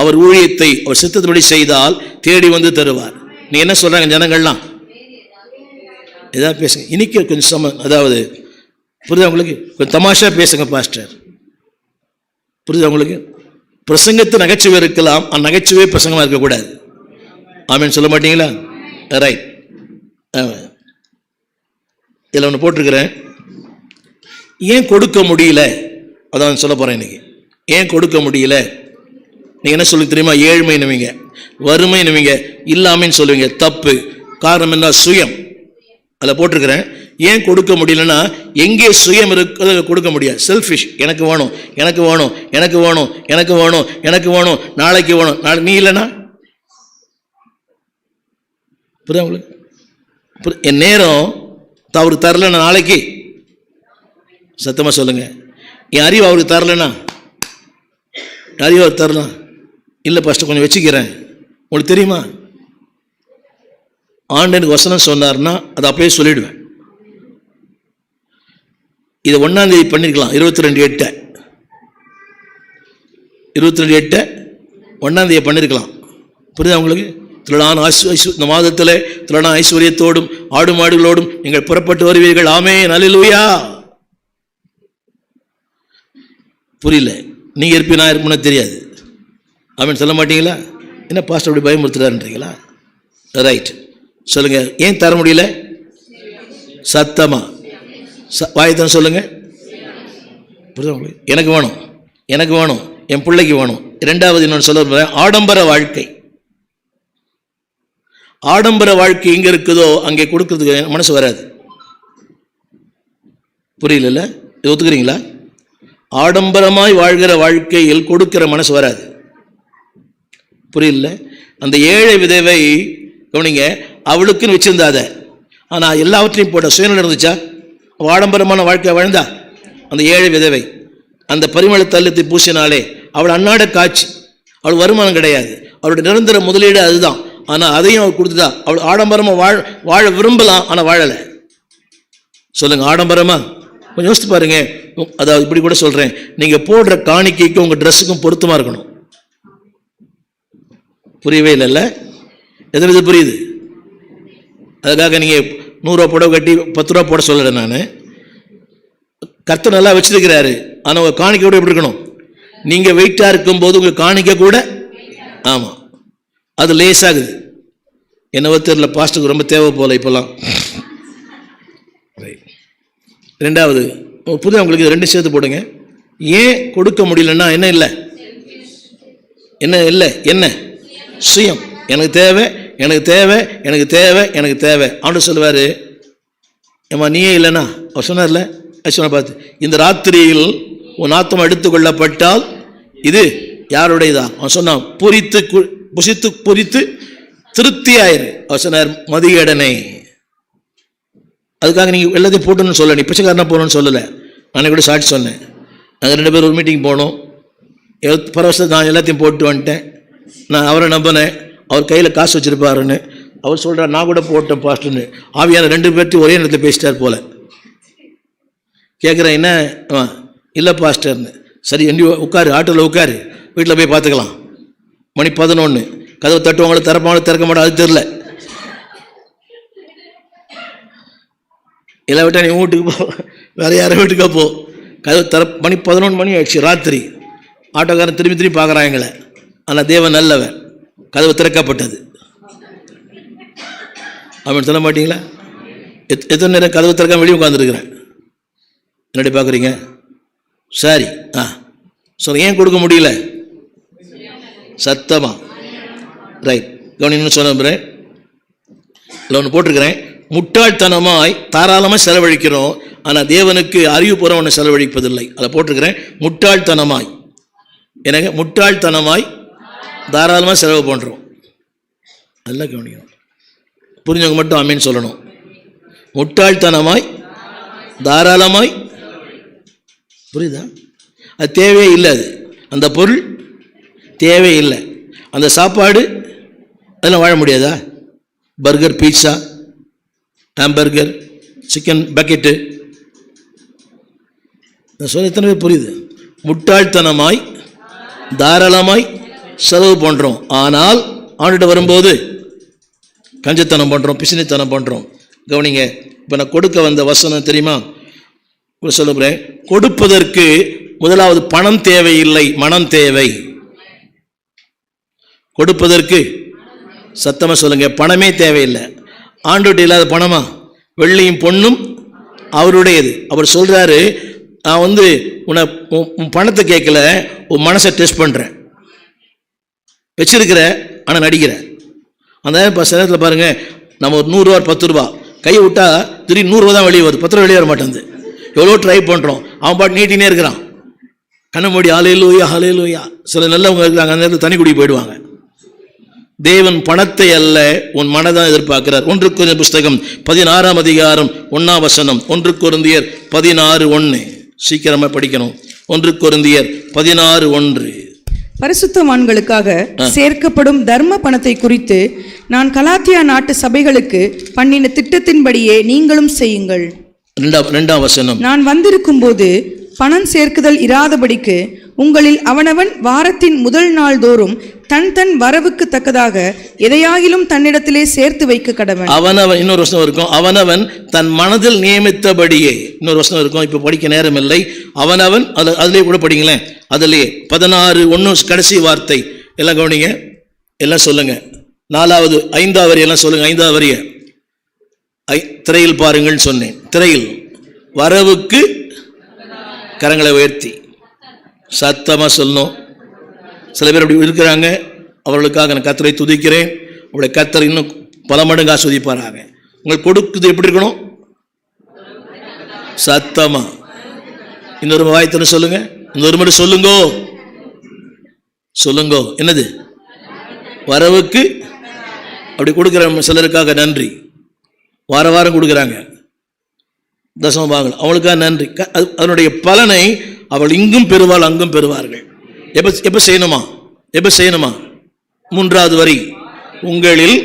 Speaker 1: அவர் ஊழியத்தை அவர் சித்தத்தின்படி செய்தால் தேடி வந்து தருவார். நீ என்ன சொல்றாங்க ஜனங்கள்லாம்? ஏதாவது பேசுங்க. இன்னைக்கு கொஞ்சம் அதாவது புரியுதா உங்களுக்கு? கொஞ்சம் தமாஷா பேசுங்க பாஸ்டர். புரியுதா உங்களுக்கு? பிரசங்கத்தை நகைச்சுவை இருக்கலாம், நகைச்சுவை பிரசங்கமாக இருக்கக்கூடாது. ஆமேன் சொல்ல மாட்டீங்களா? ரைட். இதில் ஒன்று போட்டிருக்கிறேன், ஏன் கொடுக்க முடியல, அதான் சொல்ல போகிறேன் இன்னைக்கு. ஏன் கொடுக்க முடியல? நீங்கள் என்ன சொல்லி தெரியுமா? ஏழ்மை நுவீங்க, வறுமை நுவீங்க, இல்லாமைன்னு சொல்லுவீங்க. தப்பு. காரணம் என்ன? சுயம். அதில் போட்டிருக்கிறேன், ஏன் கொடுக்க முடியலன்னா எங்கே சுயம் இருக்கிறத கொடுக்க முடியாது. செல்ஃபிஷ். எனக்கு வேணும், எனக்கு வேணும், எனக்கு வேணும், எனக்கு வேணும், எனக்கு வேணும், நாளைக்கு வேணும், நாளை நீ இல்லைன்னா. புரியுதா உங்களுக்கு? என் நேரம் அவருக்கு தரலன்னா நாளைக்கு, சத்தமாக சொல்லுங்க, என் அறிவு அவருக்கு தரலன்னா, அறிவு அவர் தரலாம். இல்லை ஃபஸ்ட்டு கொஞ்சம் வச்சுக்கிறேன். உங்களுக்கு தெரியுமா, ஆண்டனுக்கு வசனம் சொன்னார்னா அதை அப்படியே சொல்லிடுவேன். இதை 1ஆம் தேதி பண்ணிருக்கலாம், 22/8 1ஆம் தேதி பண்ணிருக்கலாம். புரியுதா உங்களுக்கு? இந்த மாதத்தில் திரளான ஐஸ்வர்யத்தோடும் ஆடு மாடுகளோடும் நீங்கள் புறப்பட்டு வருவீர்கள். ஆமென், அல்லேலூயா. புரியல, நீங்க இருப்பீ நான் இருப்பேன்னு தெரியாது. ஆமென் சொல்ல மாட்டீங்களா? என்ன பாஸ்டர் அப்படி பயமுறுத்துறாருன்றீங்களா? ரைட், சொல்லுங்க. ஏன் தர முடியல? சத்தமா வாயத்தான் சொல்லுங்க. புரியுதா? எனக்கு வேணும், எனக்கு வேணும், என் பிள்ளைக்கு வேணும். 2வது இன்னொன்று சொல்ல, ஆடம்பர வாழ்க்கை. ஆடம்பர வாழ்க்கை எங்க இருக்குதோ அங்கே கொடுக்கறதுக்கு மனசு வராது. புரியல? இது ஒத்துக்கிறீங்களா? ஆடம்பரமாய் வாழ்கிற வாழ்க்கையில் கொடுக்கிற மனசு வராது. புரியல? அந்த ஏழை விதவை கவனிங்க, அவளுக்குன்னு வச்சிருந்தாத, ஆனால் எல்லாவற்றையும் போட்ட சுயநலம் இருந்துச்சா? ஆடம்பரமான வாழ்க்கை வாழ்ந்தா அந்த ஏழை விதவை. அந்த பரிமள தள்ளத்தை பூசினாலே அவள் அன்னாட காட்சி. அவள் வருமானம் கிடையாது, அவளுடைய நிரந்தர முதலீடு அதுதான். ஆனால் அதையும் அவள் கொடுத்துட்டா. அவள் ஆடம்பரமாக வாழ விரும்பலாம், ஆனால் வாழலை. சொல்லுங்க, ஆடம்பரமா? கொஞ்சம் யோசித்து பாருங்க. அதாவது இப்படி கூட சொல்றேன், நீங்க போடுற காணிக்கைக்கும் உங்க ட்ரெஸ்ஸுக்கும் பொருத்தமா இருக்கணும். புரியவே இல்லைல்ல? எது புரியுது? அதுக்காக நீங்க 100 ரூபா புடவை கட்டி 10 ரூபா போட சொல்லலை நான். கர்த்தர் நல்லா வச்சிருக்கிறாரு, ஆனால் உங்க காணிக்கை கூட எப்படி இருக்கணும்? நீங்க வெயிட்டா இருக்கும் போது உங்க காணிக்கை கூட, ஆமா, அது லேசாகுது. என்னவோ தெரியல, பாஸ்டருக்கு ரொம்ப தேவை போல இப்பெல்லாம். ரெண்டாவது புரியுது உங்களுக்கு? இது ரெண்டும் சேர்த்து போடுங்க. ஏன் கொடுக்க முடியலன்னா என்ன இல்லை, என்ன இல்லை, என்ன சுயம். எனக்கு தேவை, எனக்கு தேவை, எனக்கு தேவை, எனக்கு தேவை. ஆண்டு சொல்லுவார், ஏம்மா நீயே இல்லைன்னா அவர் சொன்னார்ல, சொன்ன பார்த்து, இந்த ராத்திரியில் உன் ஆத்மா எடுத்துக்கொள்ளப்பட்டால் இது யாருடையதா? அவன் சொன்னான், புசித்து பொறித்து திருப்தியாயிரு. அவர் சொன்னார், மதியடனை. அதுக்காக நீங்கள் எல்லாத்தையும் போட்டுன்னு சொல்லலை, நீ பிச்சைக்காரனா போகணும்னு சொல்லலை. நான் கூட சாட்சி சொன்னேன். நாங்கள் 2 பேர் ஒரு மீட்டிங் போனோம். பரவசத்தை நான் எல்லாத்தையும் போட்டு வந்துட்டேன். நான் அவரை நம்பினேன், அவர் கையில் காசு வச்சுருப்பாருன்னு. அவர் சொல்கிறார், நான் கூட போட்டேன் பாஸ்டர்னு. ஆவியான 2 பேர்த்தையும் ஒரே நேரத்தில் பேசிட்டார் போல. கேட்குறேன், என்ன? இல்லை பாஸ்டர்னு. சரி, எண்டி உட்காரு, ஆட்டோவில் உட்காரு, வீட்டில் போய் பார்த்துக்கலாம். மணி 11. கதவை தட்டுவாங்களோ திறப்பாங்களோ திறக்க மாட்டோம், அது தெரில. இல்லை விட்டா நீ வீட்டுக்கு போ, வேறு யாரும் வீட்டுக்கா போ. கதவை மணி 11 மணி ஆயிடுச்சு ராத்திரி. ஆட்டோக்காரன் திரும்பி பார்க்குறான் எங்களை. ஆனால் தேவன் நல்லவன், கதவு திறக்கப்பட்டது. அவன் சொல்ல மாட்டீங்களா? எத்தனை நேரம் கதவு திறக்காம வெளியே உட்காந்துருக்குறேன். என்னடி பார்க்குறீங்க? சரி, சொல்ல, ஏன் கொடுக்க முடியல? சத்தமா ரைட் கவனின்னு சொன்ன இல்லை ஒன்று போட்டிருக்கிறேன். முட்டாள்தனமாய் தாராளமாக செலவழிக்கிறோம், ஆனால் தேவனுக்கு அறிவுபூர்வம் செலவழிப்பதில்லை. அதை போட்டிருக்கிறேன். முட்டாள்தனமாய், எனக்கு முட்டாள்தனமாய் தாராளமாக செலவு பண்ணுறோம். நல்லா கவனிக்கணும், புரிஞ்சவங்க மட்டும் ஆமீன் சொல்லணும். முட்டாள்தனமாய் தாராளமாய், புரியுதா? அது தேவையே இல்லை. அது அந்த பொருள் தேவையில்லை. அந்த சாப்பாடு அதெல்லாம் வாழ முடியாதா? Burger, pizza, hamburger, chicken bucket. நான் சொல்ல எத்தனை பேர் புரியுது? முட்டாள்தனமாய் தாராளமாய் செலவு பண்ணுறோம், ஆனால் ஆண்டுகிட்ட வரும்போது கஞ்சத்தனம் பண்ணுறோம், பிசினித்தனம் பண்ணுறோம். கவனிங்க, இப்போ நான் கொடுக்க வந்த வசனம் தெரியுமா? சொல்லுகிறேன், கொடுப்பதற்கு முதலாவது பணம் தேவையில்லை, மனம் தேவை. கொடுப்பதற்கு சத்தமாக சொல்லுங்க, பணமே தேவையில்லை. ஆண்டோட்டு இல்லாத பணமா? வெள்ளியும் பொண்ணும் அவருடையது. அவர் சொல்றாரு, நான் உன் பணத்தை கேட்கல, உன் மனசை டெஸ்ட் பண்ணுறேன். வச்சிருக்கிற ஆனால் நடிக்கிற. அந்த நேரத்தில் பாருங்க, நம்ம ஒரு 100 ரூபா 10 ரூபா கையை விட்டா திடீர்னு 100 ரூபா தான் வெளியே வருது, 10 ரூபா வெளியே வர மாட்டேங்குது. எவ்வளோ ட்ரை பண்ணுறோம், அவன் பாட்டு நீட்டினே இருக்கிறான். கண்ண மூடி ஹல்லேலூயா ஹல்லேலூயா. சில நல்லவங்க இருக்கிறாங்க, அந்த நேரத்தில் தனி குடி போயிடுவாங்க. தேவன் பணத்தை அல்ல, உன் மனதான் எதிர்பார்க்கிறார். 1 கொரிந்தியர் புஸ்தகம் 16ஆம் அதிகாரம் 1ஆம் வசனம். 1 கொரிந்தியர் 16:1. சீக்கிரமா படிக்கணும். 1 கொரிந்தியர் 16:1.
Speaker 2: பரிசுத்தவான்களுக்காக சேர்க்கப்படும் தர்ம பணத்தை குறித்து நான் கலாத்தியா நாட்டு சபைகளுக்கு பண்ணின திட்டத்தின்படியே நீங்களும் செய்யுங்கள்.
Speaker 1: 2ஆம் வசனம்.
Speaker 2: நான் வந்திருக்கும் போது பணம் சேர்க்குதல் இராதபடிக்கு உங்களில் அவனவன் வாரத்தின் முதல் நாள் தோறும் தன் தன் வரவுக்கு தக்கதாக எதையாகிலும் தன்னிடத்திலே சேர்த்து வைக்க கடவன். அவனவன், இன்னொரு வசனம் இருக்கும், அவனவன் தன் மனதில் நியமித்தபடியே. இன்னொரு வசனம் இருக்கும், இப்போ படிக்க நேரம் இல்லை. அவனவன், அதிலே கூட படிங்களேன். அதிலே 16:1 கடைசி வார்த்தை. எல்லாம் கவனிங்க, எல்லாம் சொல்லுங்க. 4வது 5வது வரி எல்லாம் சொல்லுங்க. 5வது வரிய திரையில் பாருங்கள் சொன்னேன். திரையில் வரவுக்கு கரங்களை உயர்த்தி சத்தமாக சொல்லணும். சில பேர் அப்படி இருக்கிறாங்க, அவர்களுக்காக நான் கர்த்தரை துதிக்கிறேன். அவருடைய கர்த்தர் இன்னும் பல மடங்கு ஆஸ்வதிப்பாராங்க. உங்களுக்கு கொடுக்குது எப்படி இருக்கணும்? சத்தமா. இன்னொரு வாய்த்தனை சொல்லுங்க, இன்னொரு முறை சொல்லுங்கோ சொல்லுங்கோ. என்னது? வரவுக்கு. அப்படி கொடுக்குற சிலருக்காக நன்றி. வார வாரம் கொடுக்குறாங்க தசம பாகங்கள், அவளுக்காக நன்றி. அதனுடைய பலனை அவள் இங்கும் பெறுவாள், அங்கும் பெறுவார்கள். எப்போ செய்யணுமா? எப்போ செய்யணுமா? 3வது வரி, உங்களில்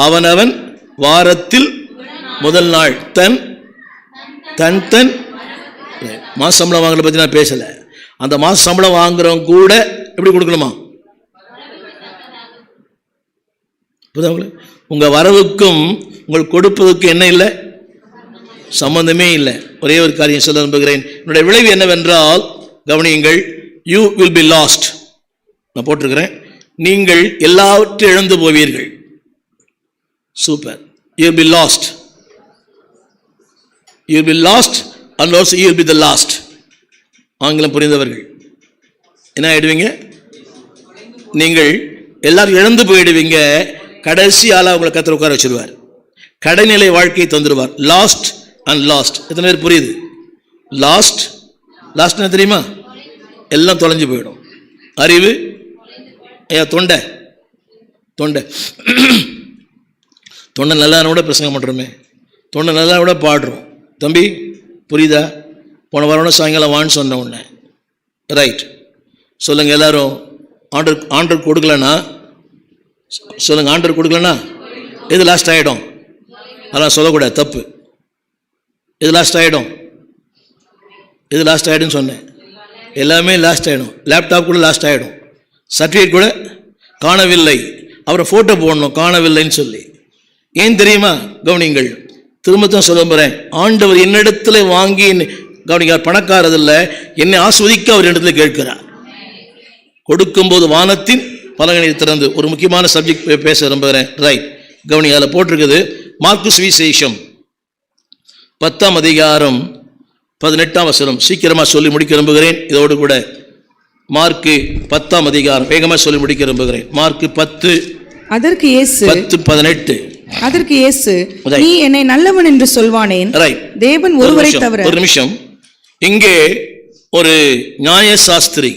Speaker 2: அவனவன் வாரத்தில் முதல் நாள் தன் தன் தன் மாச சம்பளம் வாங்குறத பற்றி நான் பேசலை. அந்த மாச சம்பளம் வாங்குறவங்க கூட எப்படி கொடுக்கணுமா? உங்க வரவுக்கும் உங்கள் கொடுப்பதற்கு என்ன இல்லை? சம்பந்தமே இல்லை. ஒரே ஒரு காரியம் சொல்ல விரும்புகிறேன். என்னுடைய விளைவு என்னவென்றால், கவனியுங்கள், யூ வில் பி லாஸ்ட். நான் போட்டிருக்கிறேன், நீங்கள் எல்லாவற்றையும் இழந்து போவீர்கள். Super. You will be lost. You will be lost
Speaker 1: and also you will be the last. ஆங்கிலம் புரிந்தவர்கள் என்ன ஆயிடுவீங்க? நீங்கள் எல்லாரும் இழந்து போயிடுவீங்க. கடைசி ஆளா உங்களை கர்த்தர் உட்கார வச்சிருவார். கடைநிலை வாழ்க்கையை தந்துடுவார். Last and last. எத்தனை பேர் புரியுது? லாஸ்ட் என்ன தெரியுமா? எல்லாம் தொலைஞ்சு போயிடும். அறிவு, ஐயா தொண்டை நல்லா கூட பிரசங்கம் பண்ணுறோமே, தொண்டை நல்லா கூட பாடுறோம். தம்பி புரியுதா? போன வாரம் சாயங்காலம் வான்னு சொன்ன உடனே ரைட் சொல்லுங்கள் எல்லாரும். ஆர்டர் கொடுக்கலன்னா சொல்லுங்கள். ஆர்டர் கொடுக்கலன்னா இது லாஸ்ட் ஆகிடும். அதெல்லாம் சொல்லக்கூடாது, தப்பு. இது லாஸ்ட் ஆகிடும்னு சொன்னேன். எல்லாமே லாஸ்ட் ஆகிடும். லேப்டாப் கூட லாஸ்ட் ஆகிடும். சர்டிஃபிகேட் கூட காணவில்லை. அவரை ஃபோட்டோ போடணும் காணவில்லைன்னு சொல்லி. ஏன் தெரியுமா? கவனிங்கள், திரும்பத்தான் சொல்ல போகிறேன். ஆண்டவர் என்னிடத்துல வாங்கி கவனிங்க, பணக்காரதில்ல, என்னை ஆஸ்வதிக்க அவர் இடத்துல கேட்கிறார். கொடுக்கும்போது வானத்தின் பலகனை திறந்து. ஒரு முக்கியமான சப்ஜெக்ட் பேச விரும்புகிறேன். ரைட் கவனிங்க, அதில் போட்டிருக்குது மார்க்கு சுவிசேஷம் 10ஆம் அதிகாரம் 18ஆம் வசனம். சீக்கிரமாக சொல்லி முடிக்க விரும்புகிறேன். இதோடு கூட மார்க்கு 10ஆம் அதிகாரம் வேகமாக சொல்லி முடிக்க விரும்புகிறேன். மார்க்கு 10
Speaker 3: அதற்கு இயேசு
Speaker 1: 10:18.
Speaker 3: அதற்கு இயேசு, நீ என்னை நல்லவன் என்று சொல்வானேன்? தேவன் ஒருவரை தவிர.
Speaker 1: ஒரு நிமிஷம். இங்கே ஒரு நியாய சாஸ்திரி,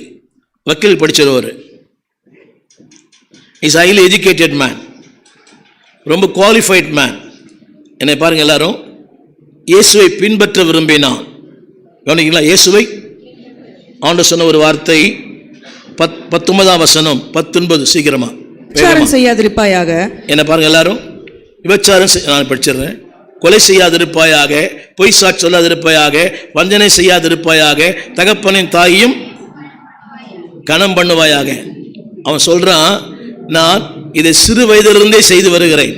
Speaker 1: வக்கீல் படிச்சவர், இஸ் ஹைலி எஜுகேட்டட் மேன், ரொம்ப குவாலிஃபைட் மேன். என்னை பாருங்க எல்லாரும். இயேசுவை பின்பற்ற விரும்பினான். கவனிங்களா, இயேசுவை ஆண்டவர் சொன்ன ஒரு வார்த்தை 19ஆம் வசனம் 19. சீக்கிரமா
Speaker 3: செய்யாதிருப்பாயாக.
Speaker 1: என்ன பாருங்க எல்லாரும். விபச்சாரம் நான் படிச்சிடுறேன். கொலை செய்யாதிருப்பாயாக, பொய் சாட்சி சொல்லாதிருப்பாயாக, வஞ்சனை செய்யாதிருப்பாயாக, தகப்பனின் தாயையும் கனம் பண்ணுவாயாக. அவன் சொல்றான், நான் இதை சிறு வயதிலிருந்தே செய்து வருகிறேன்.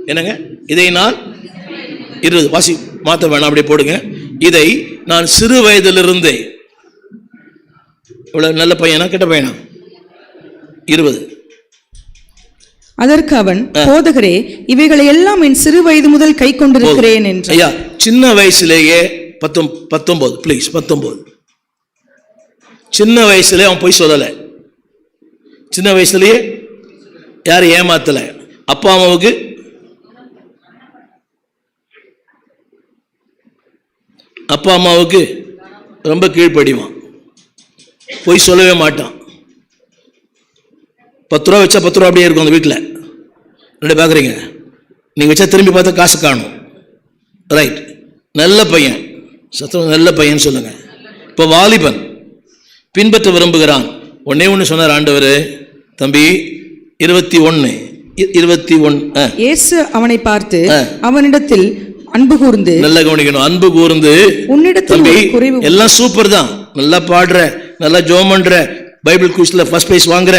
Speaker 1: என்னங்க? இதை நான் 20 வாசி மாற்ற வேணாம், அப்படியே போடுங்க. இதை நான் சிறு வயதிலிருந்தே. இவ்வளவு நல்ல பையனா கெட்ட பையனா? 20.
Speaker 3: அதற்கு அவன், போதகரே, இவைகளை எல்லாம் என் சிறு வயது முதல் கை கொண்டிருக்கிறேன் என்று.
Speaker 1: ஐயா, சின்ன வயசுலேயே 19 ப்ளீஸ் 19. சின்ன வயசுலேயே அவன் போய் சொல்லலை. சின்ன வயசுலேயே யாரும் ஏமாத்தலை. அப்பா அம்மாவுக்கு ரொம்ப கீழ்ப்படிவான். போய் சொல்லவே மாட்டான். 10 ரூபா வச்சா 10 ரூபா அப்படியே இருக்கும் அந்த வீட்டில். ரெண்டு பார்க்குறீங்க, நீங்கள் வச்சா திரும்பி பார்த்தா காசு காணும். ரைட், நல்ல பையன், சத்தம் நல்ல பையன் சொல்லுங்க. இப்போ வாலிபன் பின்பற்ற விரும்புகிறான். ஒன்று சொன்னார் ஆண்டவர், தம்பி 21.
Speaker 3: இயேசு அவனை பார்த்து அவனிடத்தில் அன்பு கூர்ந்து.
Speaker 1: நல்லா கவனிக்கணும், அன்பு கூர்ந்து,
Speaker 3: உன்னிடத்தில் குறைவு
Speaker 1: எல்லாம் சூப்பர் தான், நல்லா பாடுற, நல்லா ஜெபம் பண்ற, பைபிள் குவிஸ்ல ஃபர்ஸ்ட் பிரைஸ் வாங்குற,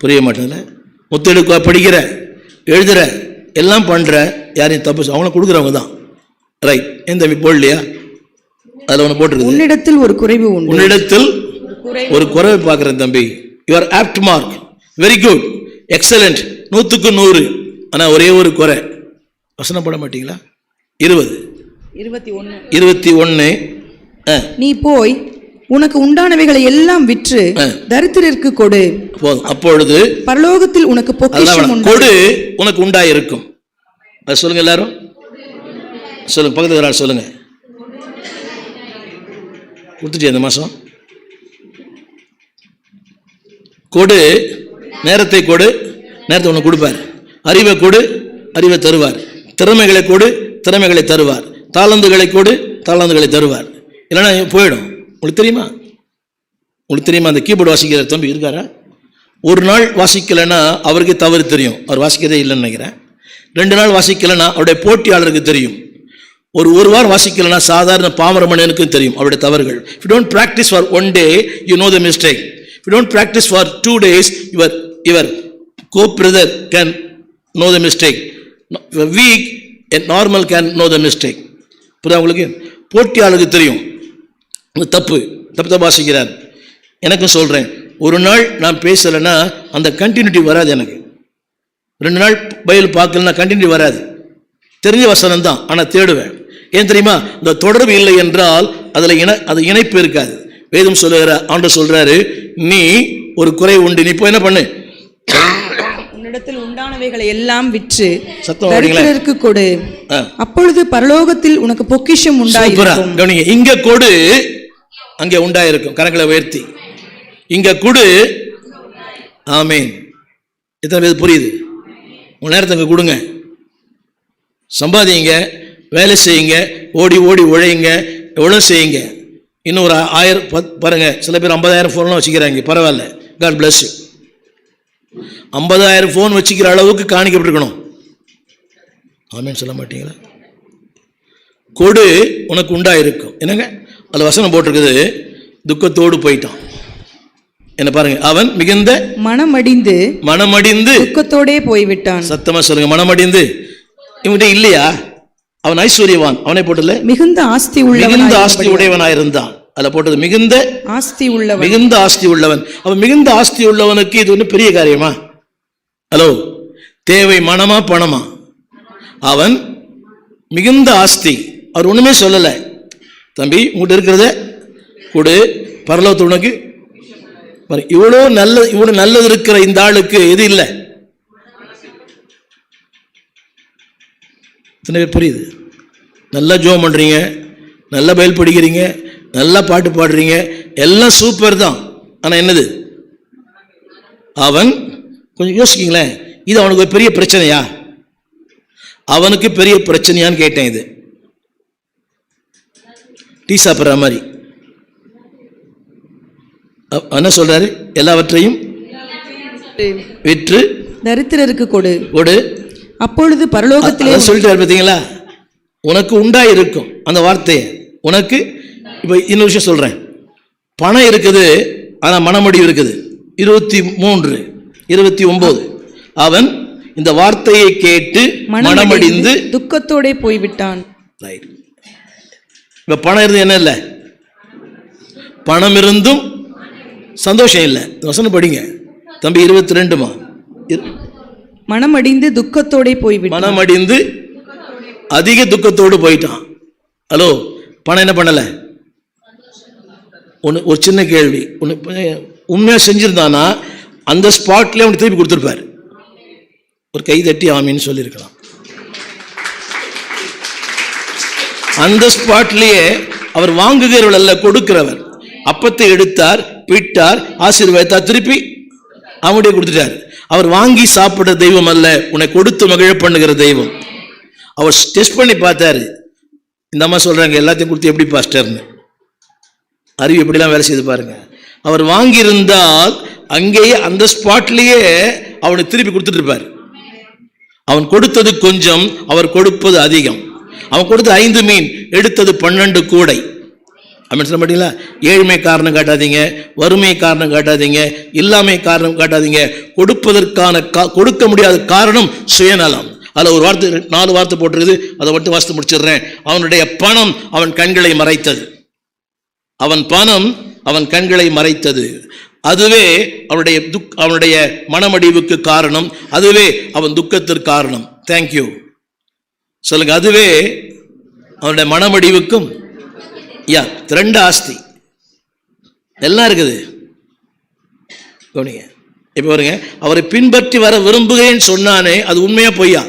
Speaker 1: புரிய மாட்டேங்கல, முத்தெடுக்க படிக்கிற, எழுதுற, எல்லாம் பண்ற, யாரையும் தப்பு அவங்கள கொடுக்குறவங்க தான். ரைட், ஏன் தம்பி போடலையா? அதில் ஒன்று போட்டிருக்கு,
Speaker 3: உன்னிடத்தில் ஒரு குறைவு உண்டு.
Speaker 1: உன்னிடத்தில் ஒரு குறைவை பார்க்குறேன் தம்பி. You are apt mark, very good, excellent, 100க்கு 100. ஆனால் ஒரே ஒரு குறை, வசனம் போட மாட்டீங்களா? 21.
Speaker 3: நீ போய் உனக்கு உண்டானவைகளை எல்லாம் விற்று தரித்திரருக்கு கொடு,
Speaker 1: அப்பொழுது
Speaker 3: பரலோகத்தில் உனக்கு பொக்கிஷம் உண்டு.
Speaker 1: கொடு, உனக்கு உண்டாயிருக்கும். அது சொல்லுங்க எல்லாரும், சொல்லுங்க, பக்கத்துல சொல்லுங்க. கொடுத்துட்டே இந்த மாசம் கொடு, நேரத்தை கொடு, நேரத்தை உனக்கு கொடுப்பார். அறிவை கொடு, அறிவை தருவார். திறமைகளை கொடு, திறமைகளை தருவார். தாளந்துகளை கொடு, தாளந்துகளை தருவார். இல்லைன்னா போயிடும். உங்களுக்கு தெரியுமா அந்த கீபோர்டு வாசிக்கிற தம்பி இருக்காரா? ஒரு நாள் வாசிக்கலைன்னா அவருக்கு தவறு தெரியும், அவர் வாசிக்கிறதே இல்லைன்னு நினைக்கிறேன். 2 நாள் வாசிக்கலைன்னா அவருடைய போட்டியாளருக்கு தெரியும். ஒரு வாரம் வாசிக்கலைன்னா சாதாரண பாமர மனிதனுக்கும் தெரியும் அவருடைய தவறுகள். If you don't practice for 1 day, you know the mistake. If you don't practice for 2 days, your co-brother can know the mistake. A week, a normal can know the mistake. புரியுதா உங்களுக்கு? போட்டியாளருக்கு தெரியும் தப்பு வாசிக்கிறார். எனக்கும் சொல்கிறேன், ஒரு நாள் நான் பேசலைன்னா அந்த கண்டினியூட்டி வராது எனக்கு. 2 நாள் பைபிள் பார்க்கலன்னா கண்டினியூட்டி வராது.
Speaker 2: தெரிஞ்ச வசனம் தான், ஆனால் தேடுவேன். ஏன் தெரியுமா? இந்த தொடர்பு இல்லை என்றால் அது இணைப்பு இருக்காது. வேதம் சொல்லுகிற ஆண்டவர் சொல்றாரு, நீ ஒரு குறை உண்டு, நீ போய் என்ன பண்ணு,
Speaker 3: உன்னிடத்தில் உண்டானவைகளை எல்லாம் விற்று
Speaker 2: சத்தம்
Speaker 3: தரித்திரருக்கு கொடு, அப்பொழுது பரலோகத்தில் உனக்கு பொக்கிஷம் உண்டாயிருக்கும்.
Speaker 2: கவனிங்க, இங்க கொடு, அங்கே உண்டாயிருக்கும். கரங்களை உயர்த்தி இங்க கொடு. ஆமேன். எத்தனை பேர் புரியுது? உங்க நேரத்தை அங்கே கொடுங்க, சம்பாதிங்க, வேலை செய்யுங்க, ஓடி ஓடி உழையுங்க, எவ்வளோ செய்யுங்க. இன்னும் ஒரு 1000 பாருங்க, சில பேர் 50,000 ஃபோன்லாம் வச்சுக்கிறாங்க, பரவாயில்ல, காட் பிளஸ் யூ. 50,000 ஃபோன் வச்சுக்கிற அளவுக்கு காணிக்கப்பட்டிருக்கணும். ஆமேன் சொல்ல மாட்டீங்களா? கொடு, உனக்கு உண்டாயிருக்கும். என்னங்க அதில் வசனம் போட்டிருக்குது, துக்கத்தோடு போயிட்டான். என்ன பாருங்க, அவன் மிகுந்த
Speaker 3: மனமடிந்து
Speaker 2: துக்கத்தோடே
Speaker 3: போய்விட்டான்.
Speaker 2: சத்தமா சொல்லுங்க, மனமடிந்து. இவன்கிட்ட இல்லையா? அவன் ஐஸ்வர்யவான், அவனை போட்டல
Speaker 3: மிகுந்த ஆஸ்தி
Speaker 2: உடையவனாயிருந்தான். அதில் போட்டது மிகுந்த ஆஸ்தி உள்ளவன். அவன் மிகுந்த ஆஸ்தி உள்ளவனுக்கு இது ஒன்றும் பெரிய காரியமா? ஹலோ, தேவை மனமா பணமா? அவன் மிகுந்த ஆஸ்தி, அவர் ஒண்ணுமே சொல்லல, தம்பி உங்கள்கிட்ட இருக்கிறத கொடு, பரலோகத்து உனக்கு. இவ்வளவு நல்லது இருக்கிற இந்த ஆளுக்கு எது இல்லை? புரியுது? நல்லா ஜோம் பண்றீங்க, நல்லா பைல் படிக்கிறீங்க, நல்லா பாட்டு பாடுறீங்க, எல்லாம் சூப்பர் தான். ஆனா என்னது? அவன் கொஞ்சம் யோசிக்கீங்களேன், இது அவனுக்கு ஒரு பெரிய பிரச்சனையா? அவனுக்கு பெரிய பிரச்சனையான்னு கேட்டேன். இது டீ சாப்பிட்ற மாதிரி. என்ன சொல்றாரு? எல்லாவற்றையும் விற்று தரித்திரருக்கு கொடு, அப்பொழுது பரலோகத்திலே சொல்லிட்டாரு. பார்த்தீங்களா? உனக்கு உண்டாயிருக்கும் அந்த வார்த்தையை. உனக்கு இப்போ இன்னொரு விஷயம் சொல்றேன், பணம் இருக்குது, ஆனா மனமடிவு இருக்குது. 23, 29 அவன் இந்த வார்த்தையை கேட்டு மனமடிந்து
Speaker 3: துக்கத்தோட போய்விட்டான்.
Speaker 2: இப்ப பணம் இருந்து என்ன இல்லை? பணம் இருந்தும் சந்தோஷம் இல்லை. வசனம் படிங்க தம்பி. 22மா,
Speaker 3: மனமடிந்து துக்கத்தோட போய்விட்டான்.
Speaker 2: மனமடிந்து அதிக துக்கத்தோடு போயிட்டான். ஹலோ, பணம் என்ன பண்ணல? ஒரு சின்ன கேள்வி, உண்மையா செஞ்சிருந்தானா அந்த ஸ்பாட்ல அவனுக்கு திருப்பி கொடுத்துருப்பாரு. ஒரு கை தட்டி ஆமின்னு சொல்லியிருக்கலாம். அந்த ஸ்பாட்லயே அவர் வாங்குகிறவள் அல்ல, கொடுக்கிறவர். அப்பத்தை எடுத்தார், பிட்டார், ஆசீர்வாதத்தார், திருப்பி அவனுடைய கொடுத்துட்டார். அவர் வாங்கி சாப்பிடுற தெய்வம் அல்ல, உன்னை கொடுத்து மகிழ பண்ணுகிற தெய்வம். அவர் டெஸ்ட் பண்ணி பார்த்தாரு. இந்த அம்மா சொல்றாங்க, எல்லாத்தையும் கொடுத்து எப்படி பாஸ்டர்னு. அறிவு எப்படிலாம் வேலை செய்து பாருங்க. அவர் வாங்கியிருந்தால் அங்கேயே அந்த ஸ்பாட்லயே அவனுக்கு திருப்பி கொடுத்துட்டு இருப்பார். அவன் கொடுத்தது கொஞ்சம், அவர் கொடுப்பது அதிகம். அவன் கொடுத்தது 5 மீன், எடுத்தது 12 கூடை. அப்படின்னு சொல்ல மாட்டீங்களா? ஏழ்மை காரணம் காட்டாதீங்க, வறுமை காரணம் காட்டாதீங்க, இல்லாமை காரணம் காட்டாதீங்க. கொடுக்க முடியாத காரணம் சுயநலம். அதில் ஒரு வார்த்தை, 4 வார்த்தை போட்டிருக்குது, அதை மட்டும் வாசித்து முடிச்சிடுறேன். அவனுடைய பணம் அவன் கண்களை மறைத்தது. அவன் பணம் அவன் கண்களை மறைத்தது. அதுவே அவனுடைய மனமடிவுக்கு காரணம். அதுவே அவன் துக்கத்திற்கு காரணம். தேங்க்யூ சொல்லுங்க. அதுவே அவனுடைய மனமடிவுக்கும் 2 ஆஸ்தி எல்லாம் இருக்குது. இப்ப பாருங்க, அவரை பின்பற்றி வர விரும்புகிறேன்னு சொன்னானே, அது உண்மையா பொய்யா?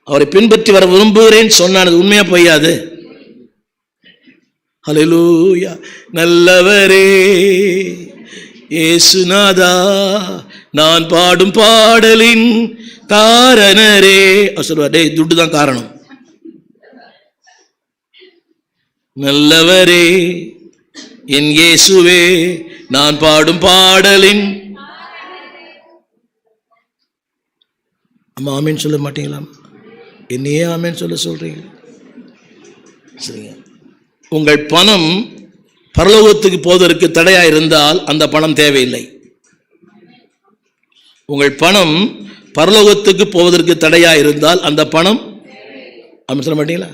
Speaker 2: அவரை பின்பற்றி வர விரும்புகிறேன்னு சொன்னான், அது உண்மையா பொய்யாது? ஹல்லேலூயா. நல்லவரே இயேசுநாதா, நான் பாடும் பாடலின் காரணரே. சொல்லுவார், டேய் துட்டு தான் காரணம். நல்லவரே என் இயேசுவே, நான் பாடும் பாடலின். அம்மா ஆமேன்னு சொல்ல மாட்டீங்களா? என்னையே ஆமேன்னு சொல்றீங்க. சரிங்க. உங்கள் பணம் பரலோகத்துக்கு போவதற்கு தடையா இருந்தால் அந்த பணம் தேவையில்லை. உங்கள் பணம் பரலோகத்துக்கு போவதற்கு தடையா இருந்தால் அந்த பணம் சொல்ல மாட்டீங்களா?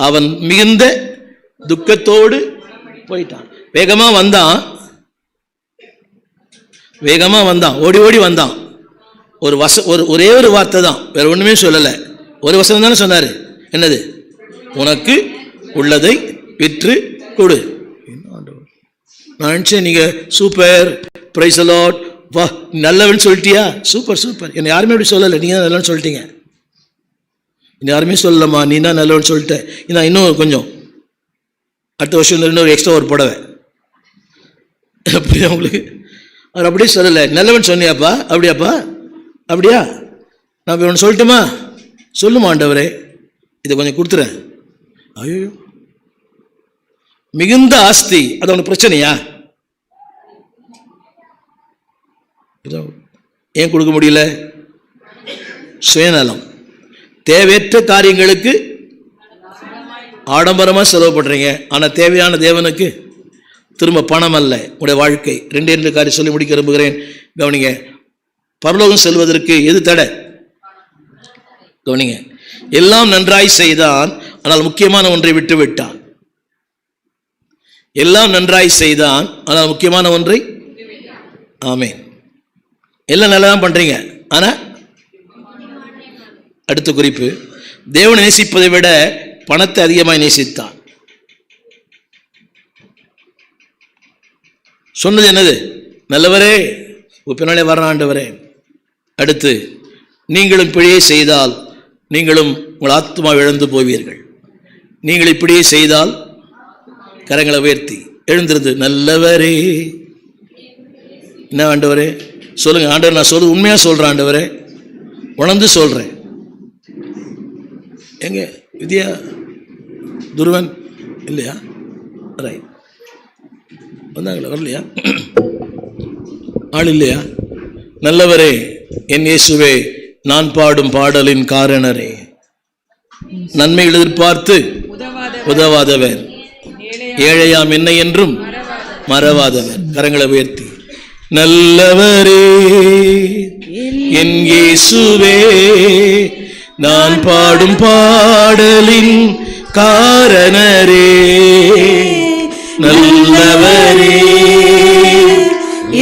Speaker 2: அவன் மிகுந்த துக்கத்தோடு போயிட்டான். வேகமா வந்தான், ஓடி ஓடி வந்தான். ஒரே ஒரு வார்த்தை தான், வேற ஒண்ணுமே சொல்லலை. ஒரு வசனம் தானே சொன்னாரு. என்னது? உனக்கு உள்ளதை விற்று கொடு. நான் நினைச்சேன் நீங்க சூப்பர், பிரைஸ் தி லார்ட், வா நல்லவன் சொல்லிட்டியா, சூப்பர் சூப்பர். என்ன யாருமே அப்படி சொல்லலை, நீங்க தான் நல்லவன் சொல்லிட்டீங்க. இன்னும் யாருமே சொல்லலம்மா, நீ தான் நல்லவன் சொல்லிட்டேன். நான் இன்னும் கொஞ்சம் அடுத்த வருஷம் இன்னொரு எக்ஸ்ட்ரா ஒரு புடவை அப்படி உங்களுக்கு அவர் அப்படியே சொல்லலை. நல்லவன் சொன்னியாப்பா, அப்படியாப்பா, அப்படியா, நான் ஒன்று சொல்லட்டுமா, சொல்லுமா ஆண்டவரே, இதை கொஞ்சம் கொடுத்துறேன். ஐயோ, மிகுந்த ஆஸ்தி, அது அவனுக்கு பிரச்சனையா? ஏன் கொடுக்க முடியல? சுயநலம். தேவையற்ற காரியங்களுக்கு ஆடம்பரமாக செலவு பண்ணுறீங்க. ஆனால் தேவையான தேவனுக்கு திரும்ப பணம் அல்ல உடைய வாழ்க்கை. ரெண்டு காரியம் சொல்லி முடிக்க விரும்புகிறேன், கவனிங்க. பரலோகம் செல்வதற்கு எது தடை? கவனிங்க. எல்லாம் நன்றாய் செய்தான், ஆனால் முக்கியமான ஒன்றை விட்டு விட்டான். எல்லாம் நன்றாய் செய்தான், ஆனால் முக்கியமான ஒன்றை. ஆமென். எல்லாம் நல்லா தான் பண்றீங்க, ஆனா அடுத்த குறிப்பு, தேவனை நேசிப்பதை விட பணத்தை அதிகமாக நேசித்தான். சொன்னது என்னது? நல்லவரே, பின்னாலே வர ஆண்டவரே. அடுத்து, நீங்களும் பிழையை செய்தால் நீங்களும் உங்கள் ஆத்மா இழந்து போவீர்கள். நீங்கள் இப்படியே செய்தால் கரங்களை உயர்த்தி எழுந்திருந்து, நல்லவரே. என்ன ஆண்டவரே சொல்லுங்க. ஆண்டவர், நான் சொல்றது உண்மையா சொல்றேன் ஆண்டவரே, உணர்ந்து சொல்றேன். எங்க வித்யா துருவன் இல்லையா? ரைட், வந்தாங்களா? வரலையா? ஆள் இல்லையா? நல்லவரே, என் இயேசுவே, நான் பாடும் பாடலின் காரணரே, நன்மைகள் எதிர்பார்த்து உதவாதவர், ஏழையாம் என்னை என்றும் மறவாதவர். கரங்களை உயர்த்தி, நல்லவரே என் இயேசுவே, நான் பாடும் பாடலின் காரணரே, நல்லவரே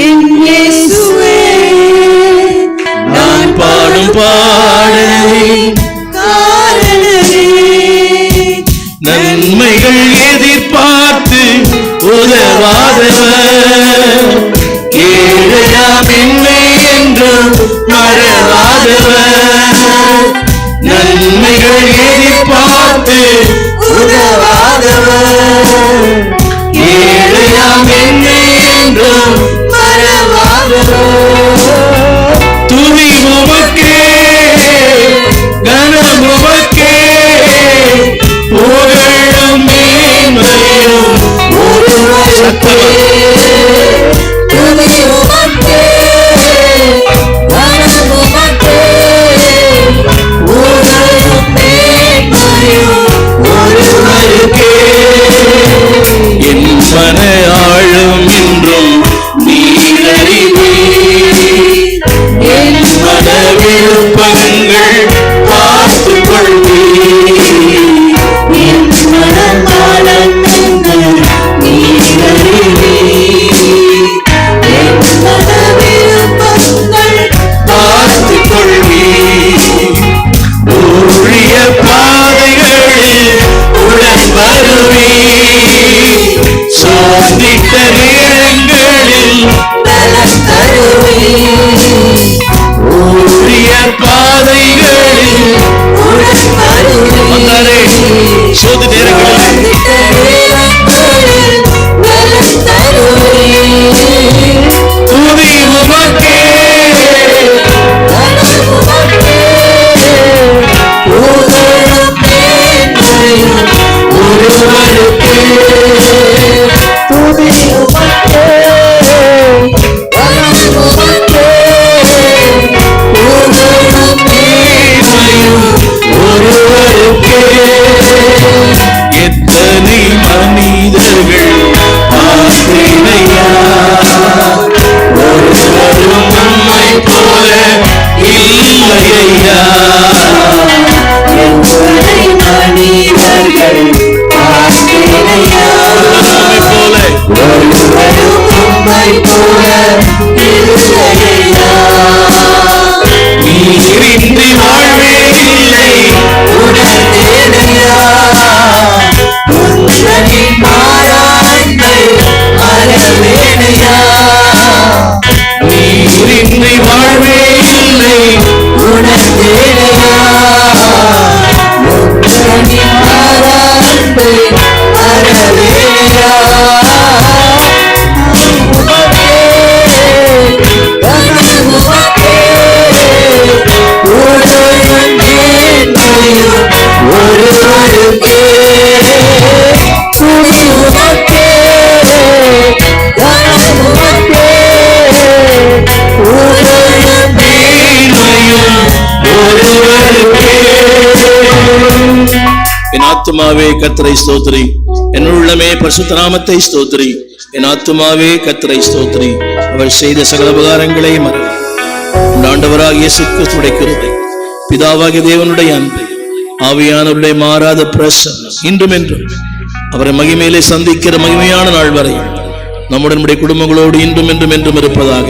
Speaker 3: என் இயேசுவே,
Speaker 2: நான் பாடும் பாடலின்
Speaker 3: காரணரே,
Speaker 2: நன்மைகள் எதிர்பார்த்து உதவாதவர், ஏழையாம் என்னை என்றும் மறவாதவர், நன்மைகள் எதிர்பார்த்து உதவாதவர், ஏழையாம் என்னை என்றும் மறவாதவர். துதி உமக்கே, கனம் உமக்கே, புகழும் மேன்மையும் ஒருவருக்கே.
Speaker 3: துதி உமக்கே, கனம் உமக்கே, புகழும் மேன்மையும்
Speaker 2: ஒருவருக்கே. என் மன ஆழம் என்றும் நீர் அறிவீர், என் மன விருப்பங்கள் பார்த்துக் கொள்வீர், என் மனமானங்கள் நீர் அறிவீர், என் மன விருப்பங்கள் பார்த்துக் கொள்வீர். ஊழிய பாதைகளில் உடன் வருவீர், சோதித்த நேரங்களில் பலன் தருவீர். ஊழிய பாதைகளில் உடன் வருவீர், சோதித்த நேரங்களில் பலன் தருவீர். துதி உமக்கே, கனம் உமக்கே, புகழும் மேன்மையும் ஒருவருக்கே. துதி உமக்கே, கனம் உமக்கே, புகழும் மேன்மையும் ஒருவருக்கே. எத்தனை மனிதர்கள் பார்த்தேனையா, ஒருவரும் உம்மை போல இல்லையா. எத்தனை மனிதர்கள் பார்த்தேனையா, உம்மை போல, ஒருவரும் உம்மை போல இல்லையா.
Speaker 1: ஆத்துமாவே கர்த்தரை ஸ்தோத்திரி, என் உள்ளமே பரிசுத்த நாமத்தை ஸ்தோத்திரி. என் ஆத்துமாவே கர்த்தரை ஸ்தோத்திரி, அவர் செய்த சகல உபகாரங்களை மறவாதே. உன் ஆண்டவராகிய இயேசு கிறிஸ்துவின் கிருபை, பிதாவாகிய தேவனுடைய அன்பு, ஆவியானவருடைய மாறாத பிரசன்னம் இன்றும் என்றும் அவரை மகிமையிலே சந்திக்கிற மகிமையான நாள் வரை நம்முடைய குடும்பங்களோடு இன்றும் என்றும் என்றும் இருப்பதாக.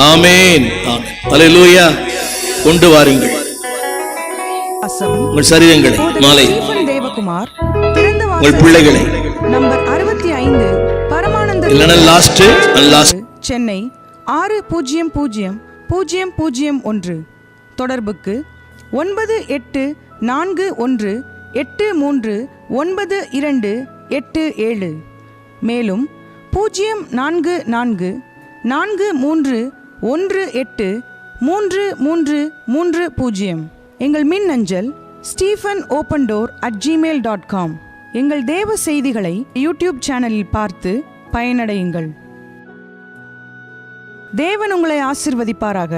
Speaker 1: ஆமென், ஆமென். அல்லேலூயா. கொண்டு வாருங்கள் உங்கள் சரீரங்களை. மாலை
Speaker 3: தேவகுமார் பிறந்த
Speaker 1: உங்கள் பிள்ளைகளை.
Speaker 3: நம்பர் 65 பரமானந்த
Speaker 1: இல்லைன்னா லாஸ்ட்
Speaker 3: சென்னை 600001. தொடர்புக்கு 9841839287. மேலும் 044431833330. எங்கள் மின்னஞ்சல் stephenopendor@gmail.com. எங்கள் தேவ செய்திகளை யூடியூப் சேனலில் பார்த்து பயனடையுங்கள். தேவன் உங்களை ஆசீர்வதிப்பாராக.